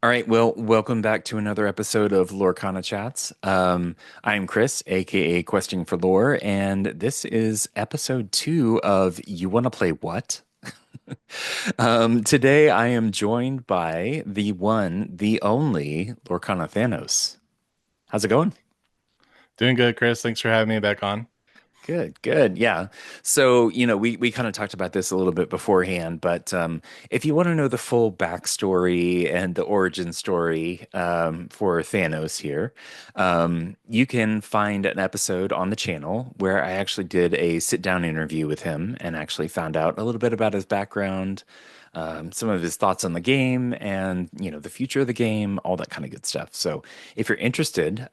All right, well, welcome back to another episode of Lorcana Chats. I'm Chris, aka Questing for Lore, and this is episode 2 of You Want to Play What? Today I am joined by the one, the only Lorcana Thanos. How's it going? Doing good, Chris. Thanks for having me back on. Good, good. Yeah. So, we kind of talked about this a little bit beforehand, but if you want to know the full backstory and the origin story for Thanos here, you can find an episode on the channel where I actually did a sit-down interview with him and actually found out a little bit about his background, some of his thoughts on the game and, the future of the game, all that kind of good stuff. So if you're interested,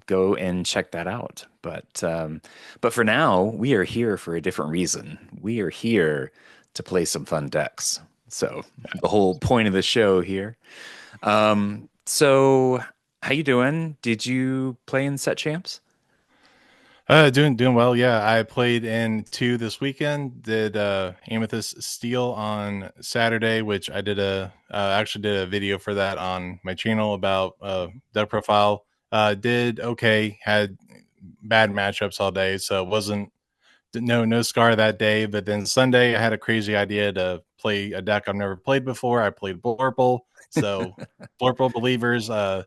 go and check that out. But for now, we are here for a different reason. We are here to play some fun decks. So the whole point of the show here. So how you doing? Did you play in set champs? Doing well. Yeah, I played in two this weekend. Did Amethyst Steel on Saturday, which I did actually did a video for that on my channel about deck profile. Did okay. Had bad matchups all day, so it wasn't no scar that day. But then Sunday, I had a crazy idea to play a deck I've never played before. I played Blorple, so Blorple believers. I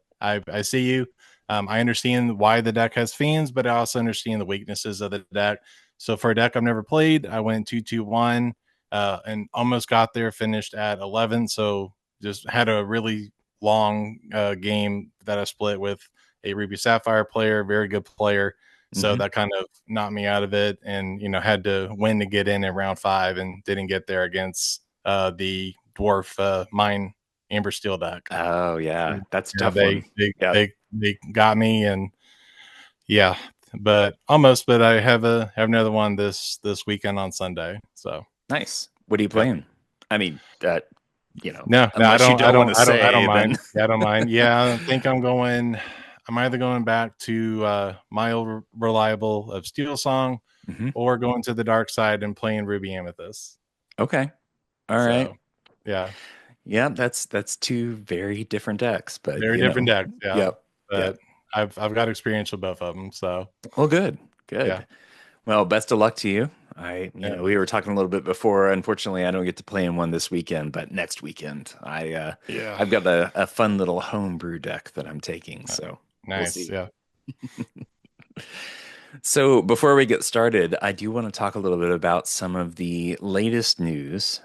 see you. I understand why the deck has fiends, but I also understand the weaknesses of the deck. So for a deck I've never played, I went 2-2-1 and almost got there, finished at 11. So just had a really long game that I split with a Ruby Sapphire player, very good player. So Hmm. that kind of knocked me out of it, and had to win to get in round 5, and didn't get there against the dwarf mine Amber Steel deck. Oh yeah, that's a Yeah, tough one. Yep. they got me, and yeah, but almost. But I have another one this weekend on Sunday. So Nice. What are you yeah, playing? I mean, no, unless you don't want to I don't say, then mind. Yeah, I don't mind. Yeah, I think I'm going. I'm either going back to my old reliable of Steel Song, Mhm. or going to the dark side and playing Ruby Amethyst. Okay. All right. So yeah, Yeah, that's two very different decks, but very different decks. Yeah, yep, but yep. I've got experience with both of them. So Well, good, yeah, good. Well, best of luck to you. yeah, We were talking a little bit before. Unfortunately, I don't get to play in one this weekend, but next weekend, yeah. I've got a fun little homebrew deck that I'm taking, so we'll Nice. see. Yeah. So before we get started, I do want to talk a little bit about some of the latest news.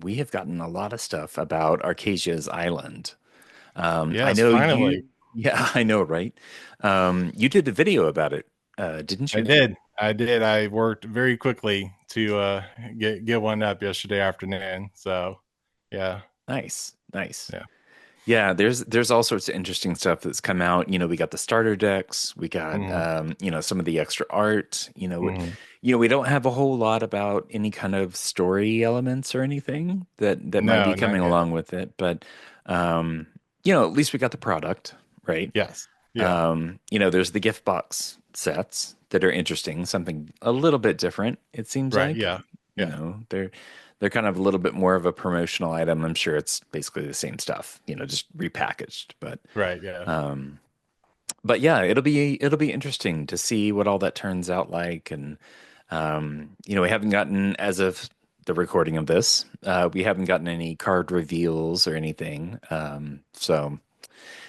We have gotten a lot of stuff about Arcasia's Island. I Yes. know Finally, you, yeah, I know, right? You did a video about it, didn't I you? did. I did. I worked very quickly to get one up yesterday afternoon. So yeah, Nice, nice. yeah. Yeah, there's all sorts of interesting stuff that's come out. We got the starter decks, we got Hmm. some of the extra art. Hmm. We don't have a whole lot about any kind of story elements or anything that might be No, not coming yet. along with it, but um, at least we got the product, right? Yes. Yeah. There's the gift box sets that are interesting, something a little bit different, it seems Right. like. Yeah. Yeah. They're kind of a little bit more of a promotional item. I'm sure it's basically the same stuff, just repackaged. Right. Yeah. Um, but yeah, it'll be interesting to see what all that turns out like. And we haven't gotten, as of the recording of this, we haven't gotten any card reveals or anything. So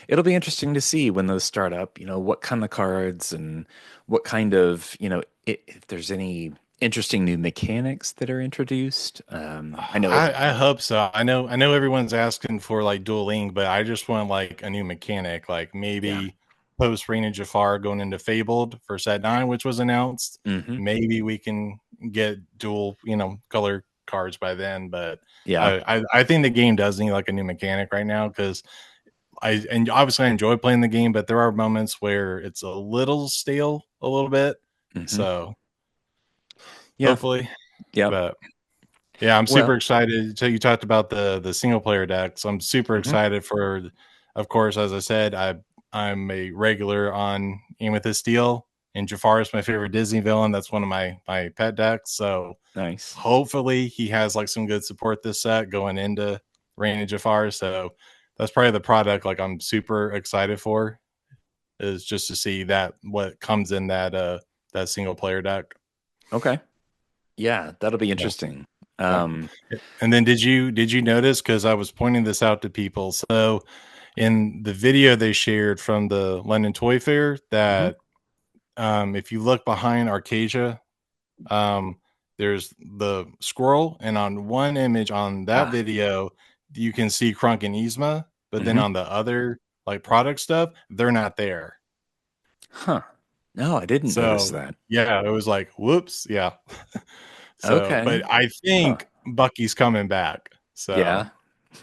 it'll be interesting to see when those start up, what kind of cards and what kind of, if there's any interesting new mechanics that are introduced. I know it. I hope so. I know everyone's asking for like dueling, but I just want like a new mechanic, like Yeah. maybe post Reign of Jafar going into Fabled for set 9, which was announced. Hmm. Maybe we can get dual, color cards by then. But Yeah. I think the game does need like a new mechanic right now, because and obviously I enjoy playing the game, but there are moments where it's a little stale, a little bit. Hmm. So Yeah. hopefully, Yep. but yeah, I'm super Well, excited. So you talked about the single player deck. So I'm super mhm. excited for, of course, as I said, I'm a regular on Amethyst Steel, and Jafar is my favorite Disney villain. That's one of my pet decks. So Nice. hopefully he has like some good support this set going into Reign of Jafar. So that's probably the product like I'm super excited for, is just to see that what comes in that single player deck. Okay. Yeah, that'll be Yeah. interesting. Yeah. Um, And then did you notice, because I was pointing this out to people, so in the video they shared from the London Toy Fair, mhm. that if you look behind Arcadia, um, there's the squirrel, and on one image on that Ah, video, you can see Krunk and Yzma, but then mhm. on the other like product stuff, they're not there. Huh. No, I didn't notice So that. yeah, it was like, whoops, yeah. So, but Okay. I Huh. think Bucky's coming back. So Yeah.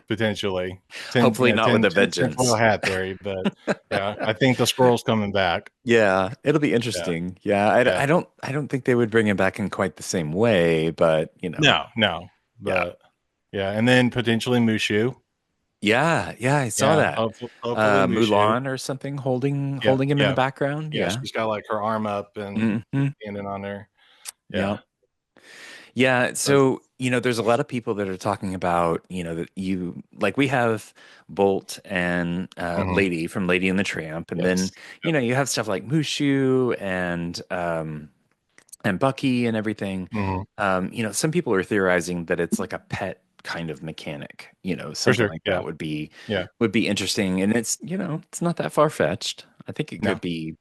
potentially Hopefully not with a tinfoil vengeance. hat theory, but yeah, I think the squirrel's coming back. Yeah, it'll be Yeah, interesting. Yeah, yeah. I don't think they would bring him back in quite the same way, but you know, No, no, yeah. but yeah, and then potentially Mushu. Yeah, yeah, I saw Yeah, that. hopefully Mushu. Mulan or something Yep, holding him in the yep. background. Yeah, Yeah. she's got like her arm up and Hmm. standing on there. Yeah. Yeah, Yeah, that's so there's a lot of people that are talking about, that you like we have Bolt and mhm, Lady from Lady and the Tramp, and then yes. Yep. you have stuff like Mushu and Bucky and everything. Mhm, Some people are theorizing that it's like a pet kind of mechanic, for something sure. like Yeah, that yeah. would be interesting. And it's not that far fetched. I think it No, could be,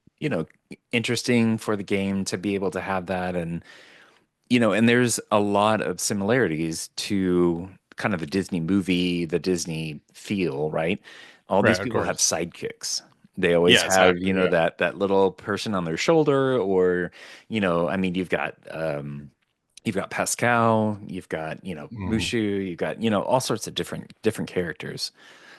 interesting for the game to be able to have that. And and there's a lot of similarities to kind of the Disney movie, the Disney feel, right? All these right, of people have course. sidekicks. They always Yeah, have, exactly. Yeah. that little person on their shoulder, or, I mean, you've got Pascal, you've got, Mhm. Mushu, you've got, all sorts of different characters.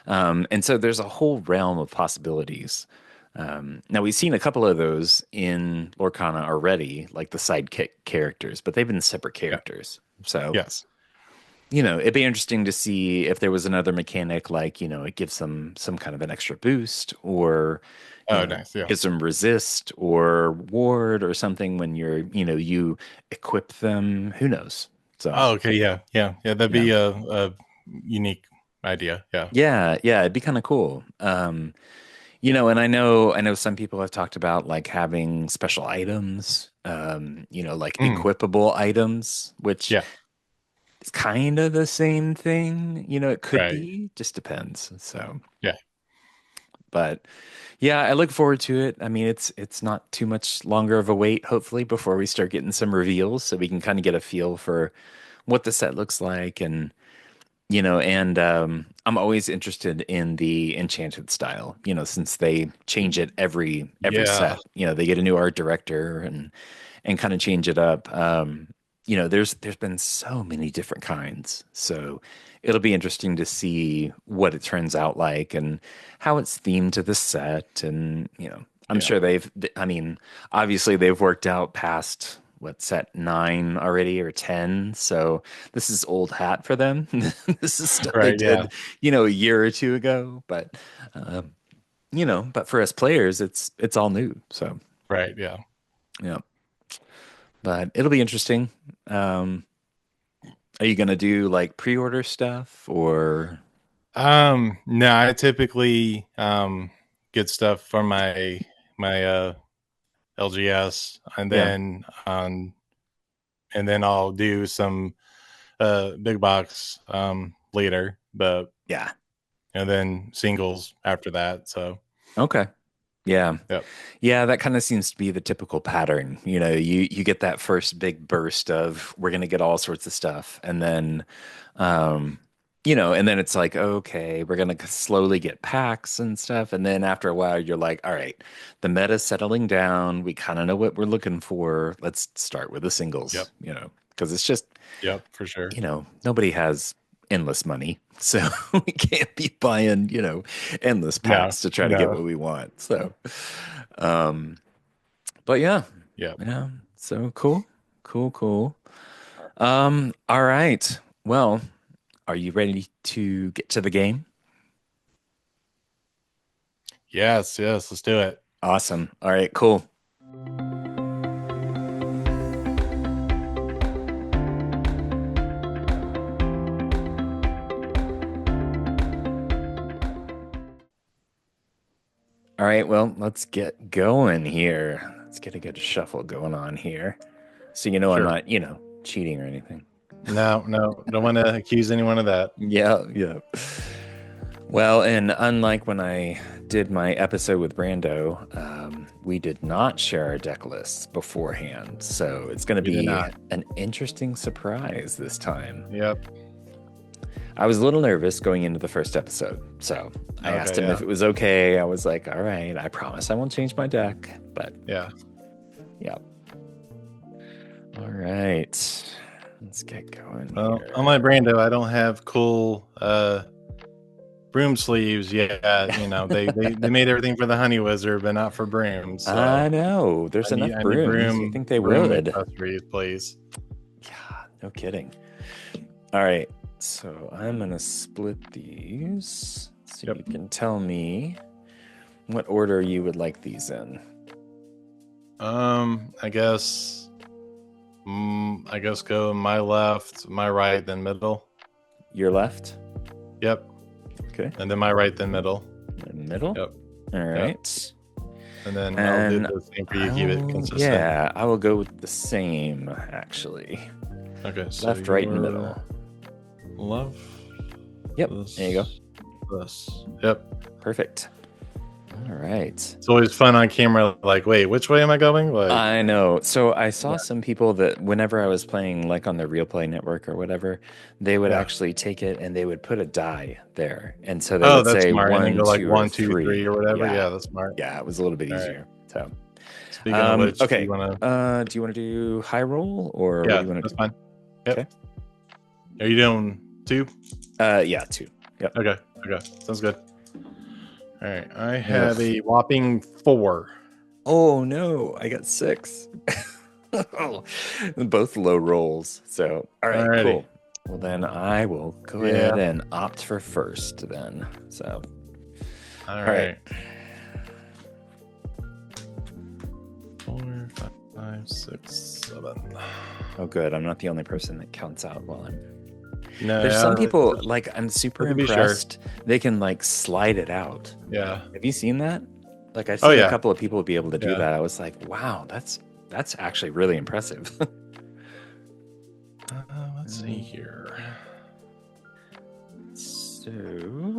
And so there's a whole realm of possibilities. Now we've seen a couple of those in Lorcana already, like the sidekick characters, but they've been separate Yeah. characters. So, Yes. it'd be interesting to see if there was another mechanic like, it gives them some kind of an extra boost, or, Oh, nice. Yeah. gives them resist or ward or something when you equip them. Who knows? So, Oh, okay. Yeah. Yeah. Yeah. That'd yeah. be a unique idea. Yeah. Yeah, yeah, it'd be kind of cool. And I know some people have talked about like having special items, like Mm, equipable items, which yeah. is kind of the same thing. It could Right. be, just depends. So, Yeah. but yeah, I look forward to it. I mean, it's not too much longer of a wait, hopefully, before we start getting some reveals so we can kind of get a feel for what the set looks like. And I'm always interested in the enchanted style, since they change it every Yeah. set. They get a new art director and kind of change it up. There's been so many different kinds. So it'll be interesting to see what it turns out like and how it's themed to the set. And, I'm Yeah. sure I mean, obviously they've worked out past what set 9 already or 10. So this is old hat for them. This is stuff they Right. Yeah. did, a year or two ago. Um, but for us players, it's all new. So, Right. Yeah. yeah. But it'll be interesting. Um, are you gonna do like pre-order stuff or No, I typically get stuff from my LGS, yeah, and then I'll do some big box later, but yeah. and then singles after that. So, Okay. Yeah. yep. Yeah, that kind of seems to be the typical pattern. You get that first big burst of we're gonna get all sorts of stuff, and then um and then it's like, okay, we're gonna slowly get packs and stuff, and then after a while you're like, all right, the meta's settling down, we kind of know what we're looking for. Let's start with the Yep. singles, because it's just, Yep, for sure. nobody has endless money. So we can't be buying, endless No, packs to try to get no. what we want. So, um, but yeah, Yep. yeah. So cool, cool, cool. All right. Well, are you ready to get to the game? Yes, yes, let's do it. Awesome. All right, cool. right, well, let's get going here. Let's get a good shuffle going on here. So I'm Sure. not, cheating or anything. No, no, don't want to accuse anyone of that. Yeah, yeah. Well, and unlike when I did my episode with Brando, we did not share our deck lists beforehand. So it's going to We did be not. an interesting surprise this time. Yep. I was a little nervous going into the first episode. So I asked Okay. him if Yeah. it was okay. I was like, all right, I promise I won't change my deck. But Yeah. yeah. All right. Let's get going Well, here. unlike Brando, I don't have cool broom sleeves yet. They made everything for the Honey Wizard, but not for brooms. I So know. I There's need enough I need brooms. You think they broom would? accessories, please. Yeah, no kidding. All right. So I'm going to split these so Yep. you can tell me what order you would like these in. I guess. I guess go my left, my right, then middle. Your left. Yep. Okay. And then my right, then middle. And middle. Yep. All Yep. right. And then I'll do And the same for you. Keep it consistent. yeah, I will go with the same actually. Okay. So Left, right, and your middle. Left. Yep. This, There you go. This. Yep. Perfect. All right. It's always fun on camera. Like, wait, which way am I going? Like, I know. So I saw yeah. some people that whenever I was playing like on the Real Play Network or whatever, they would Yeah. actually take it and they would put a die there. And so they Oh, would that's say smart. And then one, go like two, or 1, 2, 3 three. or whatever. Yeah. Yeah, that's smart. Yeah, it was a little bit All right. easier. So Speaking of which, do okay. you want to? Do you want to do high roll or what Yeah, do you want that's to do? fine. Yep. Okay. Are you doing 2? Yeah, two. Yep. Okay. Okay. Sounds good. All right. I have a whopping 4. Oh no, I got 6. Both low rolls. So all right, Alrighty. cool. Well then I will go ahead and opt for first then. So All right. right. 4, 5, 6, 7. Oh good. I'm not the only person that counts out while I'm No, there's some people like I'm super to be sure. impressed. They can like slide it out. Yeah. Have you seen that? Like I've Oh, seen yeah. a couple of people be able to do Yeah. that. I was like, wow, that's actually really impressive. Let's see here. So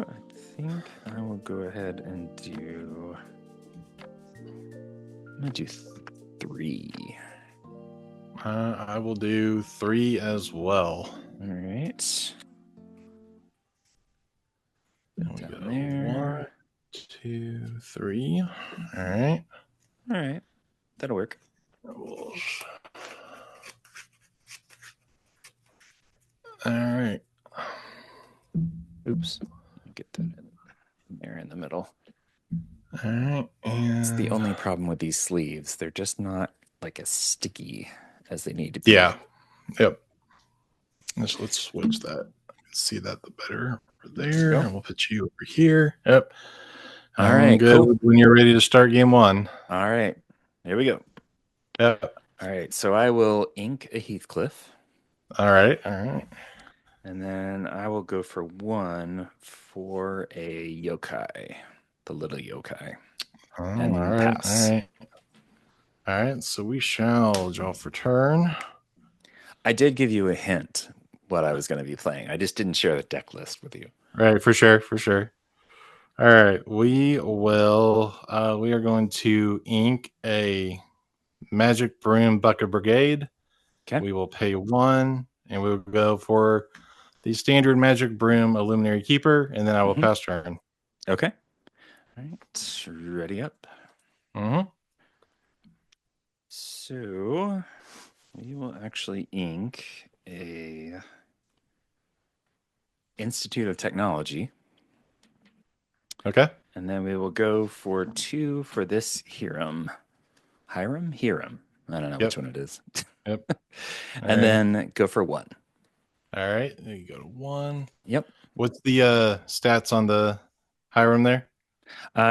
I think I will go ahead and do. I'm gonna do 3. I will do 3 as well. All right. There we Down go. there. 1, 2, 3. All right. All right. That'll work. All right. Oops. Get that in there in the middle. All right. It's the And only problem with these sleeves. They're just not like as sticky as they need to be. yeah. Yep. Let's switch that. See that the better over there. And we'll put you over here. Yep. All I'm right, good cool. when you're ready to start game 1. All right. Here we go. Yep. All right. So I will ink a Heathcliff. All right. All right. And then I will go for 1 for a yokai. The little yokai. Oh, And all right. pass. All right. All right. So we shall draw for turn. I did give you a hint what I was going to be playing. I just didn't share the deck list with you. Right, for sure, for sure. All right, we will. We are going to ink a Magic Broom Bucket Brigade. Okay. We will pay 1, and we will go for the standard Magic Broom Illuminary Keeper, and then I will pass turn. Okay. All right. Ready up. Mm-hmm. So we will actually ink a Institute of Technology. Okay. And then we will go for 2 for this Hiram. Hiram? Hiram. I don't know which one it is. Yep. And then go for 1. All right. There you go to 1. Yep. What's the stats on the Hiram there?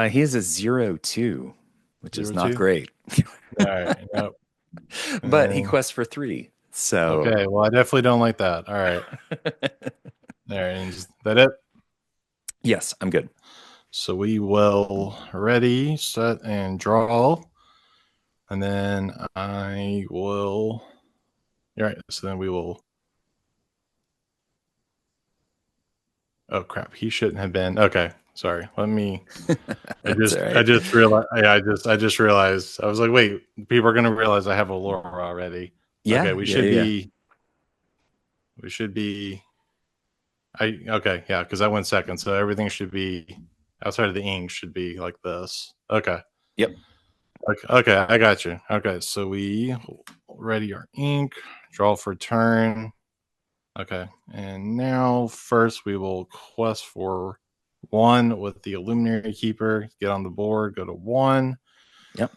He is a 0-2, which is not 0-2? great. All right. Nope. But he quests for 3. So okay. Well, I definitely don't like that. All right. There. And is that it? Yes, I'm good. So we will ready, set, and draw. And then I will. All right. So then we will. Oh crap! He shouldn't have been. Okay. Sorry. Let me. I That's all just. I right. just realized. I just realized. I was like, wait. People are gonna realize I have a Laura already. Okay. Yeah, We yeah, should yeah. be. We should be. I okay. Yeah. Because I went second, so everything should be outside of the ink should be like this. Okay. Yep. Okay, I got you. Okay, so we ready our ink, draw for turn. Okay, and now first we will quest for one with the Illuminary Keeper. Get on the board, go to one. Yep.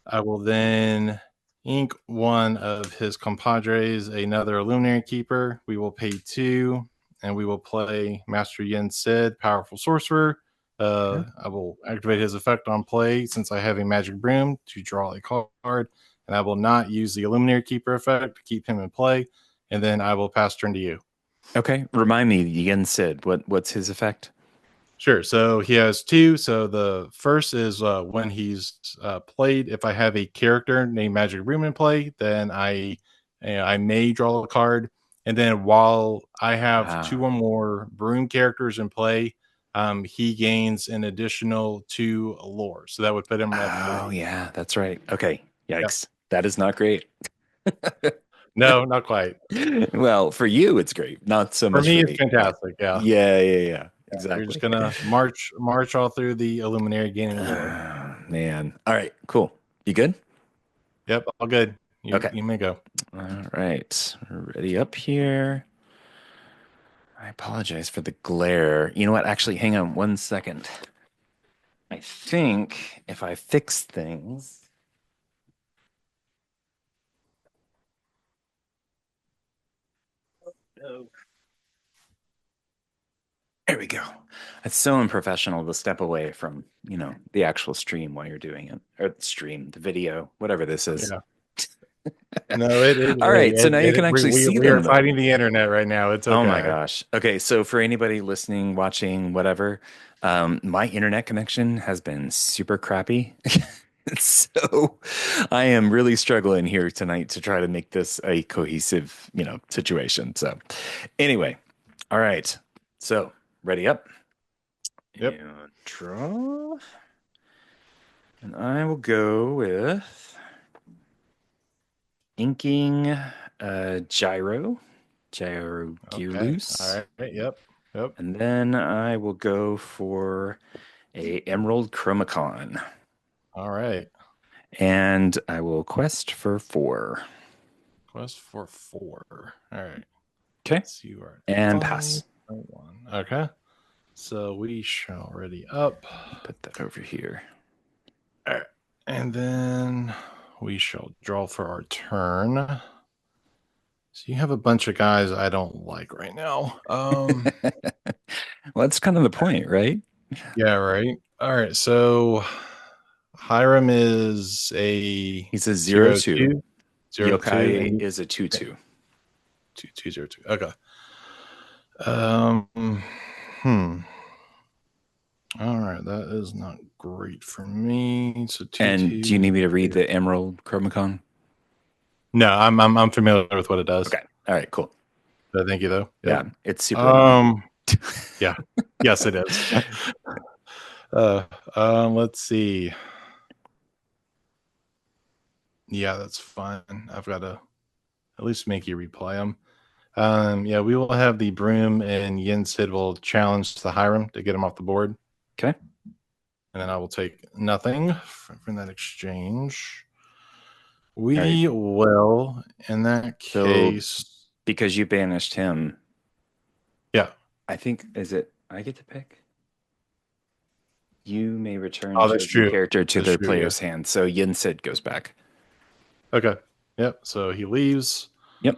I will then ink one of his compadres, another Illuminary Keeper. We will pay two, and we will play Master Yin Sid, Powerful Sorcerer. Okay. I will activate his effect on play since I have a Magic Broom to draw a card, and I will not use the Illuminary Keeper effect to keep him in play. And then I will pass turn to you. Okay. Remind me, Yen Sid, what's his effect? Sure. So he has two. So the first is when he's played. If I have a character named Magic Room in play, then I may draw a card. And then while I have two Ah. or more Broom characters in play, he gains an additional two lore. So that would put him at Oh, three. yeah, that's right. Okay. Yep. Yikes. That is not great. No, not quite. Well, for you, it's great. Not so For much me, for it's me. Yeah. fantastic. Yeah. Yeah, yeah, yeah. You're just Exactly. gonna march all through the Illuminary gaining lore. Oh, man. All right, cool. You good? Yep, all good. Okay. You may go. All right. Ready up here. I apologize for the glare. You know what? Actually, hang on one second. I think if I fix things. No. There we go. It's so unprofessional to step away from, the actual stream while you're doing it, or the stream, the video, whatever this is. Yeah. No, All right, so now you can actually see we are them though. fighting the internet right now. It's Oh my okay. gosh. Okay, so for anybody listening, watching, whatever, my internet connection has been super crappy. So I am really struggling here tonight to try to make this a cohesive, situation. So anyway, all right. So ready up Yep. and draw. And I will go with inking Gyro Okay. Gulus. All right. Yep. Yep. And then I will go for a Emerald Chromacon. All right. And I will quest for four. Quest for four. All right. Okay. So you are at And five. pass. One. Okay. So we shall ready up. Put that over here. All right. And then we shall draw for our turn. So you have a bunch of guys I don't like right now. Well, that's kind of the point, right? Yeah, right. All right. So Hiram is a He's a zero zero two. two, zero two, Yokai and is a okay, 2/2. 2202. Okay. Um. Hmm. All right. That is not great for me. So two And do you two. need me to read the Emerald Chromacon? No, I'm familiar with what it does. Okay. All right, cool. So thank you though. Yeah, Yep. it's super annoying. Um. Yeah. Yes, it is. Uh. Let's see. Yeah, that's fine. I've got to at least make you replay them. Yeah, we will have the Broom and Yin Sid will challenge the Hiram to get him off the board. Okay. And then I will take nothing from that exchange. All right. We will, in that So case, because you banished him, yeah. I think is it I get to pick? You may return a Oh, that's chosen true. character to That's the true. Yeah. player's hand. So Yin Sid goes back. Okay. Yep. So he leaves. Yep.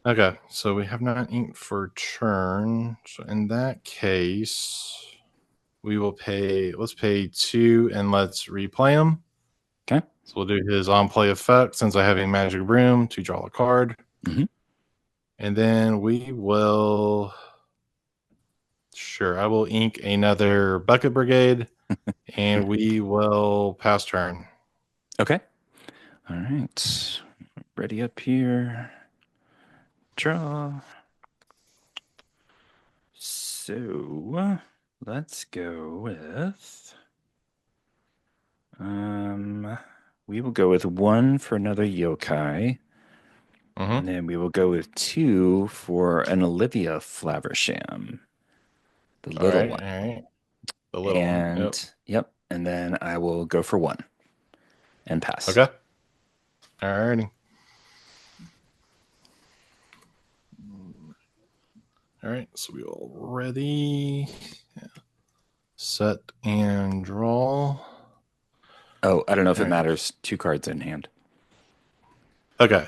Okay. So we have not inked for turn. So in that case, we will pay. Let's pay two and let's replay him. Okay. So we'll do his on play effect since I have a magic broom to draw a card. Hmm. And then we will Sure. I will ink another bucket brigade, and we will pass turn. Okay. All right. Ready up here. Draw. So let's go with um we will go with one for another yokai, and Mm-hmm. then we will go with two for an Olivia Flaversham, the All little right. one. All right. The little one. Yep. And yep, and then I will go for one and pass. Okay. All righty. All right. So we all ready. Set and draw. Oh, I don't know if All it right. matters. Two cards in hand. Okay.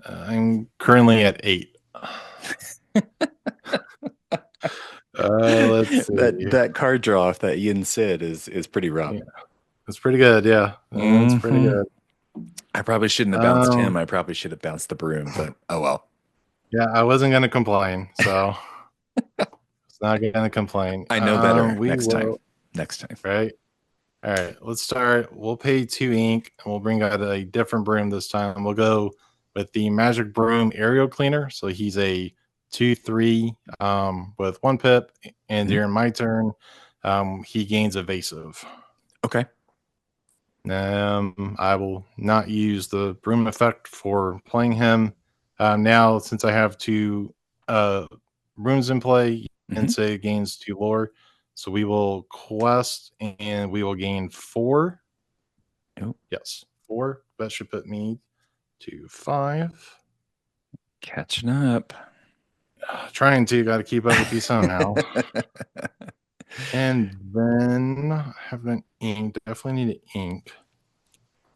I'm currently at 8. Let's That see. that card draw off that Yin Sid is pretty rough. Yeah, it's pretty good. Yeah, it's pretty Hmm. good. I probably shouldn't have bounced him. Um, I probably should have bounced the broom, but oh well. yeah, I wasn't gonna complain, so it's not gonna complain. I know better We next time. will. Next time. Right. All right. Let's start. We'll pay 2 ink, and we'll bring out a different broom this time. We'll go with the Magic Broom Aerial Cleaner. So he's a 2/3 with 1 pip, and Mhm. during my turn, he gains evasive. Okay. I will not use the broom effect for playing him. Now, since I have 2 brooms in play, Hmm. Insay gains 2 lore. So we will quest and we will gain 4. Oh, Yes, 4. That should put me to 5. catching up. Trying to, got to keep up with you somehow. And then I haven't inked. Definitely need to ink.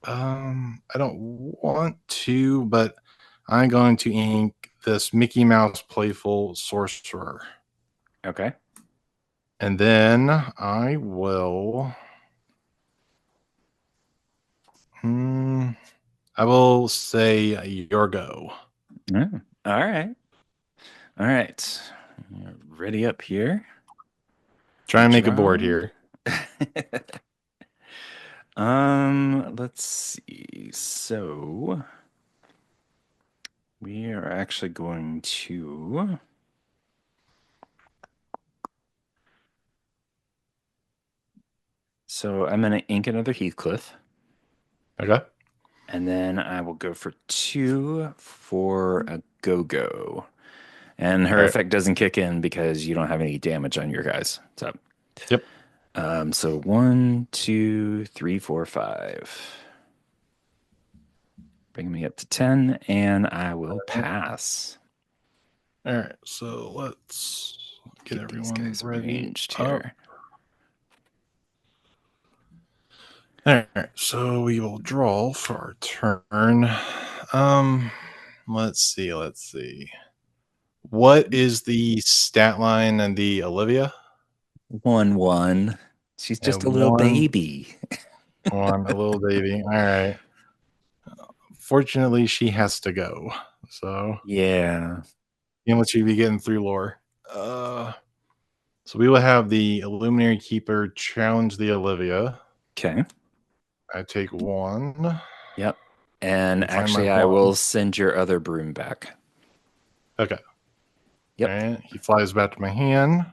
I don't want to, but I'm going to ink this Mickey Mouse Playful Sorcerer. Okay. And then I will. Hmm, I will say your go. Yeah. All right. All right. Ready up here. Try and make a board Draw. here. Let's see. So we are actually going to. So I'm going to ink another Heathcliff, Okay. and then I will go for two for a go-go. And All her right. effect doesn't kick in because you don't have any damage on your guys. So, Yep. so one, two, three, four, five. Bring me up to 10, and I will pass. All right. So let's get Get these everyone guys ready arranged up. here. All right. So we will draw for our turn. Um, let's see. Let's see. What is the stat line and the Olivia? 1-1. She's just And a little one, baby. one, a little baby. All right. Fortunately, she has to go. So, Yeah. can't let you be getting through lore. So we will have the Illuminary Keeper challenge the Olivia. Okay. I take 1 Yep. And and find my actually, I 1. will send your other broom back. Okay. All Yep. right. He flies back to my hand.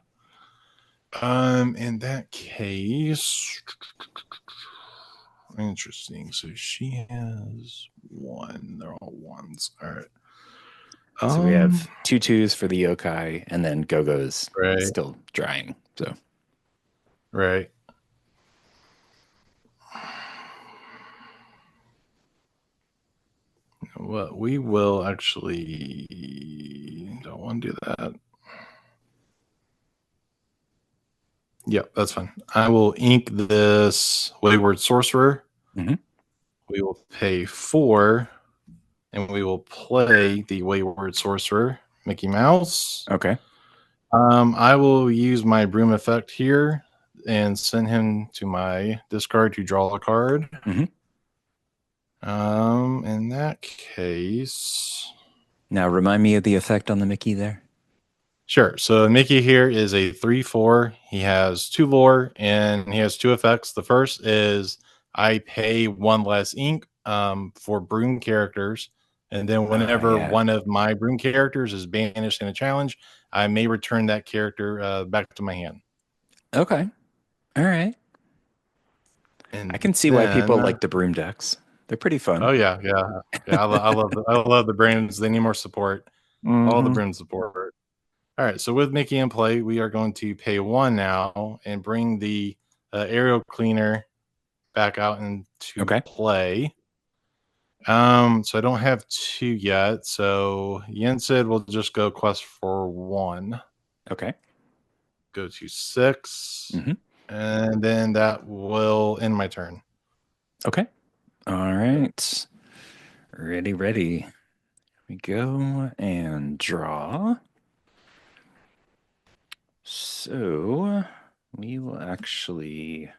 In that case, interesting. So she has 1. They're all 1s. All right. So we Um. have two twos for the yokai, and then Gogo's Right. still drying. So Right. Well, we will actually don't want to do that. Yep, that's fine. I will ink this Wayward Sorcerer. Mhm. We will pay 4, and we will play the Wayward Sorcerer, Mickey Mouse. Okay. I will use my broom effect here and send him to my discard to draw a card. Mhm. In that case, Now remind me of the effect on the Mickey there. Sure. So Mickey here is a 3/4. He has 2 lore and he has 2 effects. The first is I pay 1 less ink for broom characters. And then Ah, whenever yeah. one of my broom characters is banished in a challenge, I may return that character back to my hand. Okay. All right. I And can see why then, people like the broom decks. They're pretty fun. oh yeah, yeah, yeah. I love the brands. They need more support. All the Hmm. broom support. All right, so with Mickey in play, we are going to pay 1 now and bring the aerial cleaner back out into Okay. play. So I don't have 2 yet. So Yen said we'll just go quest for 1. Okay. Go to 6, Hmm. and then that will end my turn. Okay. All right. Ready, ready. Here we go and draw. So we will actually,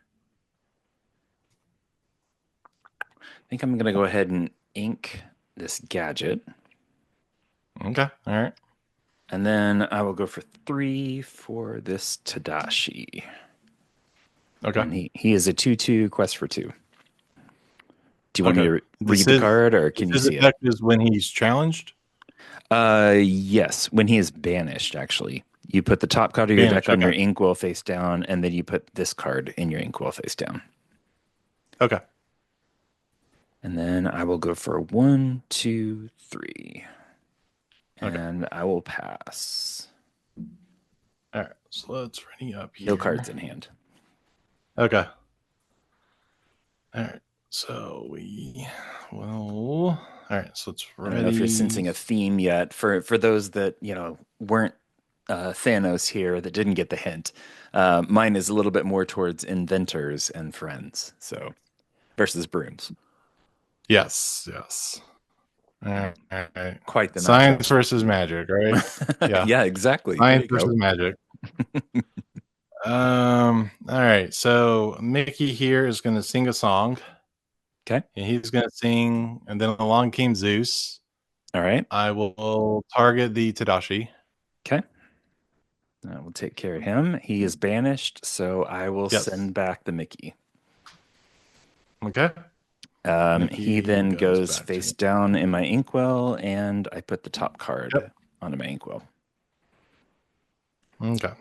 I think I'm going to go ahead and ink this gadget. Okay, all right. And then I will go for 3 for this Tadashi. Okay, And he is a 2/2 quest for 2. Do you want me okay. to This read the is card or this can you is see it? effect is when he's challenged. Yes, when he is banished, actually. You put the top card of your deck Banish. on Okay, your inkwell face down, and then you put this card in your inkwell face down. okay, And then I will go for 1, 2, 3. okay. And I will pass. All right. So let's ready up No here. cards in hand. Okay. All right. So we will. All right. So it's I don't know if you're ready. sensing a theme yet. For those that, weren't Thanos here that didn't get the hint. Mine is a little bit more towards inventors and friends. So versus brooms. Yes. Yes. All right. All right. Quite the matchup. Science versus magic, right? Yeah. Yeah, exactly. There Science you go. versus magic. All right. So Mickey here is going to sing a song, Okay. and he's going to sing, and then along came Zeus. All right. I will target the Tadashi. Okay. I will take care of him. He is banished, so I will Yes. send back the Mickey. Okay. He Mickey then goes goes back to face him. down in my inkwell, and I put the top Yep. card onto my inkwell. Okay.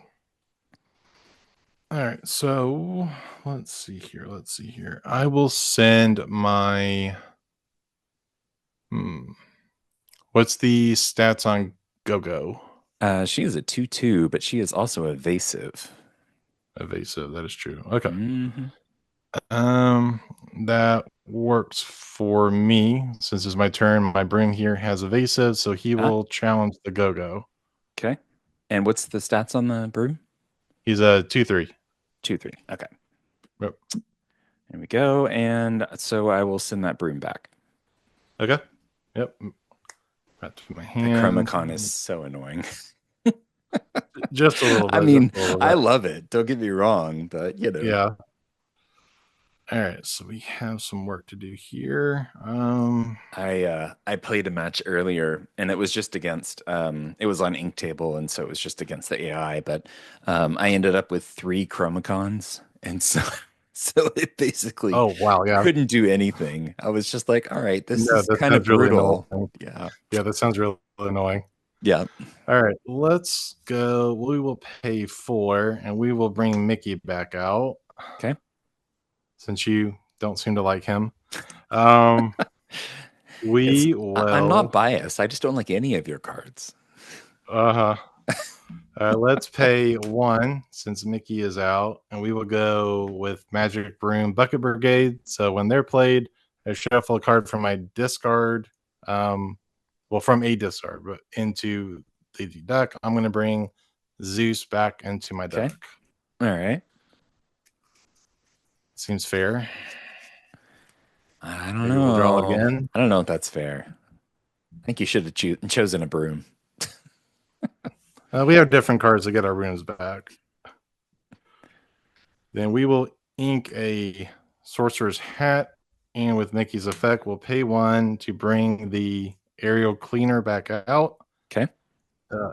All right. So let's see here. Let's see here. I will send my. Hmm. What's the stats on Go Go? She is a 2/2, but she is also evasive. Evasive. That is true. Okay. Hmm. Um, that works for me since it's my turn. My broom here has evasive, so he Ah, will challenge the Go Go. okay. And what's the stats on the broom? He's a 2/3. 2/3. Okay. Yep. There we go. And so I will send that broom back. Okay. Yep. Back to my The hand. Chromacon is so annoying. Just a little I bit. Just mean, a little I bit. love it. Don't get me wrong, but Yeah. All right. So we have some work to do here. I played a match earlier and it was just against it was on Ink Table and so it was just against the AI, but I ended up with 3 Chromacons and so so it basically Oh wow. Yeah. couldn't do anything. I was just like, all right, this No, is that kind of sounds really brutal. annoying. Yeah. Yeah, that sounds really annoying. Yeah. All right, let's go. We will pay 4 and we will bring Mickey back out Okay. since you don't seem to like him. Um, It's we I'm not will, biased. I just don't like any of your cards. uh-huh. Let's pay 1 since Mickey is out, and we will go with Magic Broom Bucket Brigade. So when they're played, I shuffle a card from my discard, um, well, from a discard, but into the deck. I'm going to bring Zeus back into my Okay. deck. All right. Seems fair. I don't Maybe we'll draw it know. again. I don't know if that's fair. I think you should have chosen a broom. We have different cards to get our runes back. Then we will ink a Sorcerer's Hat, and with Mickey's effect, we'll pay 1 to bring the aerial cleaner back out. Okay.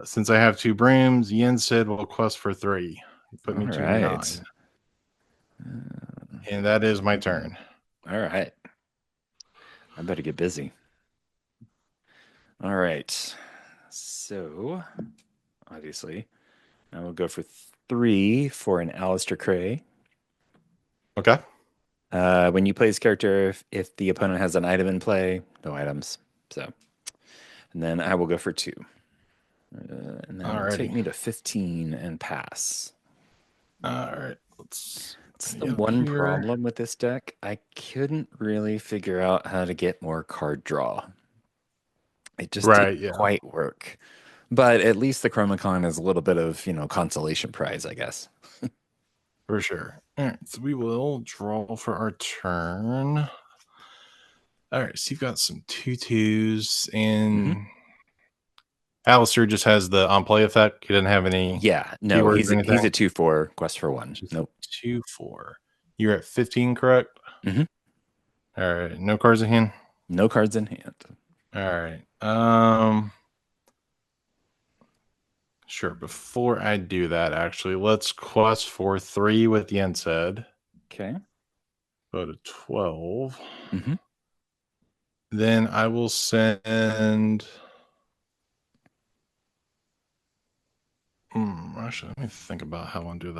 Since I have two brooms, Yen said will quest for three. You put All me to right. 9. And that is my turn. All right. I better get busy. All right. So, obviously, I will go for 3 for an Alistair Cray. Okay. When you play this character, if the opponent has an item in play, no items. So, and then I will go for 2. And that will take Alrighty. me to 15 and pass. All right. Let's It's open the you up one here. problem with this deck. I couldn't really figure out how to get more card draw. It just Right. didn't Yeah. quite work. But at least the Chromacon is a little bit of, consolation prize, I guess. For sure. All right. So we will draw for our turn. All right. So you've got some two-twos, Hmm. and Alistair just has the on play effect. He doesn't have any Yeah, no, keywords he's or he's anything. a 2/4 quest for 1. Just Nope. 2-4. You're at 15, correct? Hmm. All right. No cards in hand. No cards in hand. All right. Sure. Before I do that, actually, let's quest for 3 with Yen said. Okay. Go to 12. Hmm. Then I will send. Actually, let me think about how I want to do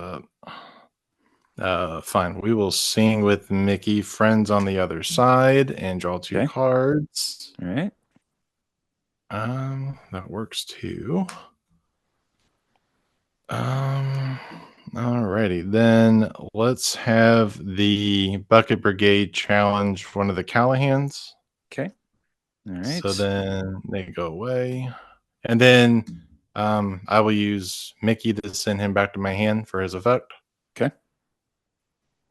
that. Fine. We will sing with Mickey, friends on the other side, and draw 2 Okay. cards. All right. That works too. Um, Alrighty. Then let's have the Bucket Brigade challenge one of the Callahans. Okay. All So right. then they go away. And then I will use Mickey to send him back to my hand for his effect. Okay.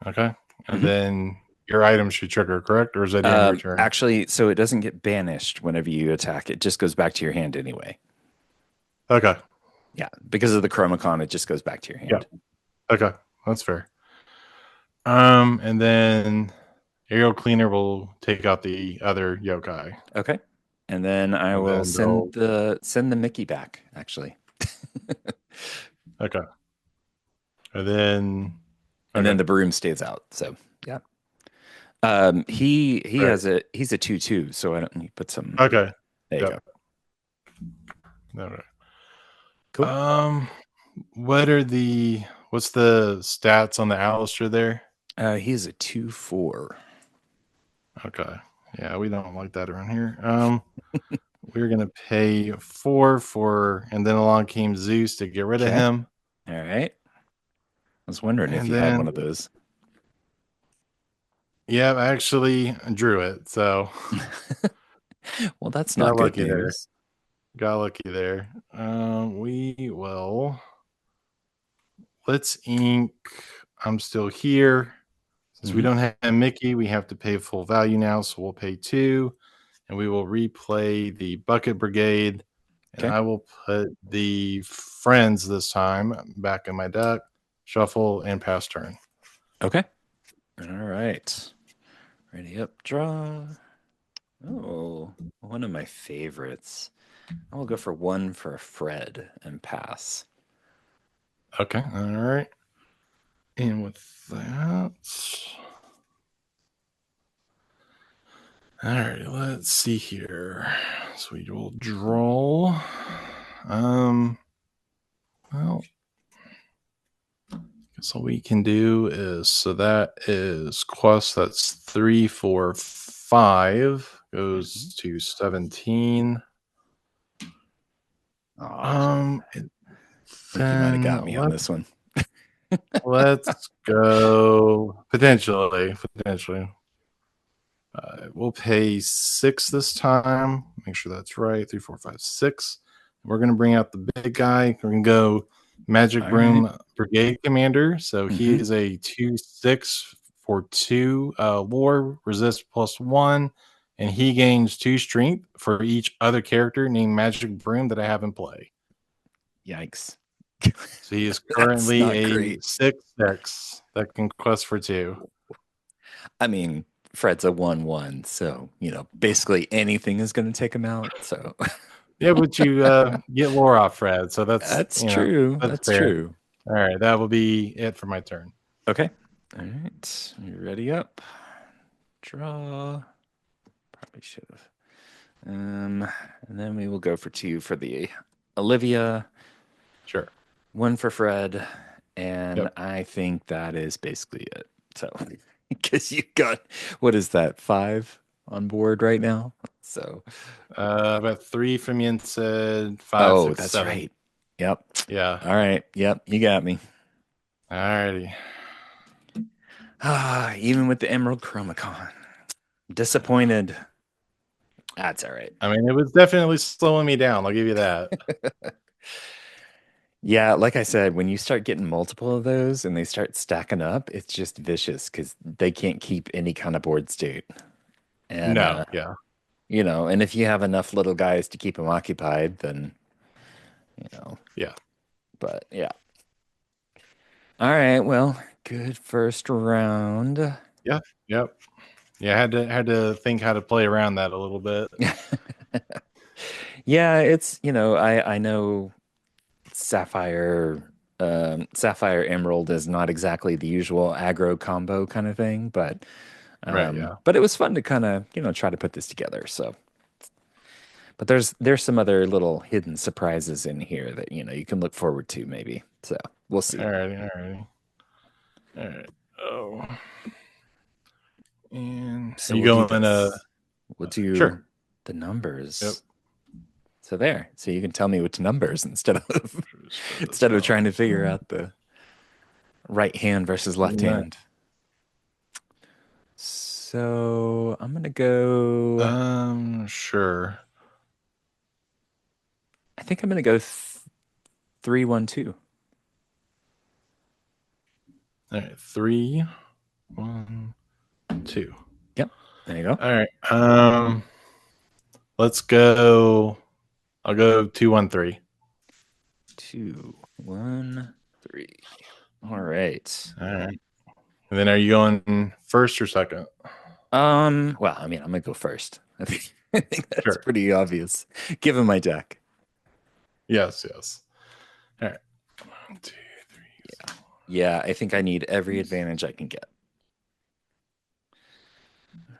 Okay. And Hmm. then your item should trigger, correct? Or is that the end of your turn? Actually, so it doesn't get banished whenever you attack. It just goes back to your hand anyway. Okay. Yeah, because of the Chromacon, it just goes back to your Yeah. hand. Okay. That's fair. And then Aerial Cleaner will take out the other yokai. Okay. And then I And will then send they'll the Mickey back, actually. okay. And then And then okay. the broom stays out. So yeah. He All right. he's a 2/2, so I don't need to put some. Okay. There you Yep. go. All right. Cool. Um what's the stats on the Alistair there? He's a 2/4. Okay. Yeah, we don't like that around here. We're gonna pay 4 for, and then along came Zeus to get rid of Okay. him. All right. I was wondering if And you had then one of those. yeah, I actually drew it, so Well, that's not got good lucky there. news. Got lucky there. We will let's ink. I'm still here. Since we Hmm. don't have Mickey, we have to pay full value now, so we'll pay 2, and we will replay the Bucket Brigade, and Okay. I will put the friends this time back in my deck, shuffle, and pass turn. Okay. All right. Ready up, draw. Oh, one of my favorites. I will go for 1 for a Fred and pass. Okay, all right. And with that, all right, let's see here. So we will draw. Um, well, so what we can do is so that is quest. That's 3, 4, 5 Mhm. goes to 17. Oh, And think you might have then got me on this one. let's go potentially. We'll pay 6 this time. Make sure that's right. 3, 4, 5, 6. We're gonna bring out the big guy. We're gonna go Magic All right. Broom Brigade Commander. So he Mm-hmm. is a 2/6 for 2 lore resist +1, and he gains 2 strength for each other character named Magic Broom that I have in play. Yikes. So he is That's currently not a great. 6/6 that can quest for 2. I mean, Fred's a 1/1, so, basically anything is going to take him out. So, Yeah, but you get lore off Fred, so that's That's true. that's That's fair. true. All right, that will be it for my turn. Okay. All right. You ready up? Draw. Probably should have. And then we will go for two for the Olivia, Sure. one for Fred, and Yep. I think that is basically it. So, because you got, what is that, five on board right now? So, About three from Yinsid, five, oh, six, that's seven. right. Yep. Yeah. All right. Yep. You got me. All righty. Ah, even with the Emerald Chromacon. Disappointed. That's all right. I mean, it was definitely slowing me down. I'll give you that. Yeah, like I said, when you start getting multiple of those and they start stacking up, it's just vicious because they can't keep any kind of board state. And No. Yeah. and if you have enough little guys to keep them occupied, then, you know, Yeah. but yeah. All right, well, good first round. Yeah. Yep. Yeah. I had to think how to play around that a little bit. Yeah, it's, I know Sapphire Emerald is not exactly the usual aggro combo kind of thing, but Right. Yeah. it was fun to kind of, try to put this together. So, but there's some other little hidden surprises in here that, you can look forward to maybe. So, we'll see. All righty. All righty. All right. Oh. And are So you we'll do going? this. We'll do Sure. the Yep. numbers. So there. So you can tell me which numbers instead of Just spread this instead of out. trying to figure out the right hand versus left Right. hand. So I'm gonna go. Sure. I think I'm gonna go 3-1-2. All right. 3, 1, 2. Yep. There you go. All right. Let's go. I'll go 2-1-3. 2-1-3. All right. All right. And then are you going first or second? Well, I mean, I'm gonna go first. I think that's Sure. pretty obvious, given my deck. Yes. Yes. All right. 1, 2, 3. Yeah. Yeah, I think I need every advantage I can get.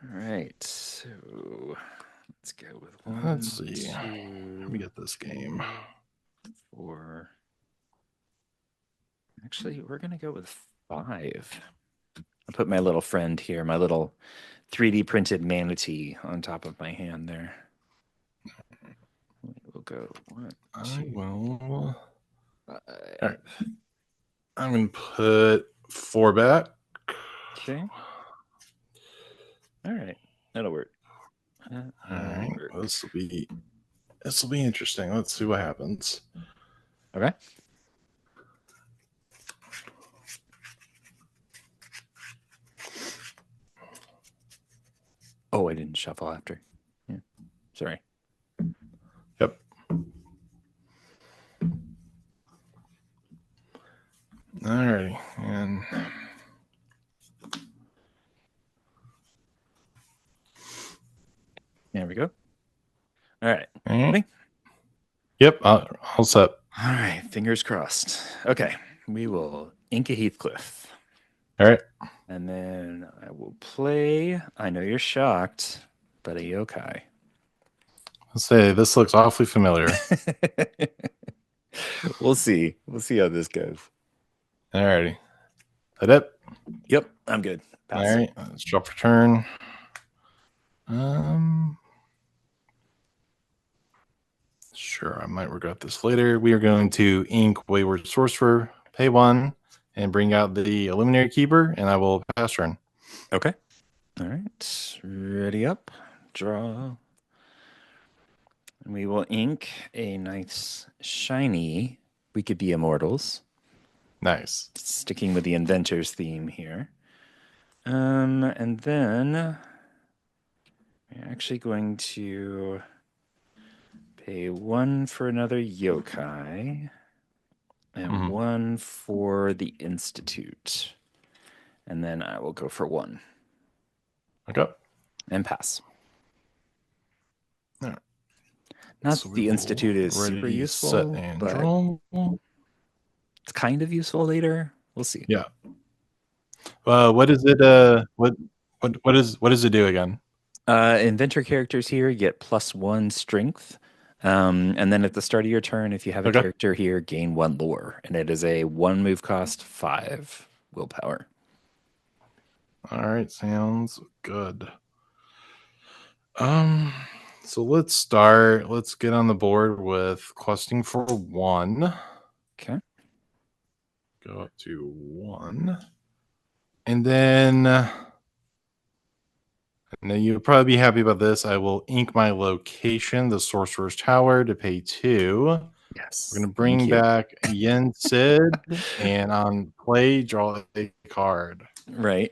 All right. So let's go with Let's one, see. Let me two, get this game. three, four. Actually, we're gonna go with five. I put my little friend here, my little 3D printed manatee on top of my hand there. We'll go one, I two, will. five. All right. I'm going to put 4 back. Okay. All right. That'll work. All That'll right. work. This will be interesting. Let's see what happens. Okay. Oh, I didn't shuffle after. Yeah. Sorry. Yep. All righty. And There we go. All right. all right. Ready? Yep. I'll set. All right. Fingers crossed. Okay. We will ink a Heathcliff. All right. And then I will play. I know you're shocked, but a yokai. Let's say this looks awfully familiar. We'll see. We'll see how this goes. All righty. That it? Yep, I'm good. All Pass. right. Let's drop for turn. Um. Sure, I might regret this later. We are going to ink Wayward Sorcerer, pay 1, and bring out the Illuminary Keeper, and I will pass turn. Okay. All right. Ready up. Draw. And we will ink a nice shiny We Could Be Immortals. Nice. Sticking with the inventors theme here. And then we're actually going to pay 1 for another yokai and 1 for the Institute. And then I will go for 1 Okay. and pass. All right. Not So that we the will Institute is super ready, set, useful, and but draw. it's kind of useful later. We'll see. Yeah. What is it? What does it do again? Inventor characters here get +1 strength. And then at the start of your turn, if you have a Okay. character here, gain 1 lore. And it is a 1 move cost, 5 willpower. All right. Sounds good. Um. So let's start. Let's get on the board with questing for 1. Okay. Go up to 1, and then. Now you'll probably be happy about this. I will ink my location, the Sorcerer's Tower, to pay 2. We're Yes. gonna Thank bring you. back Yen Sid, and on play, draw a card. Right.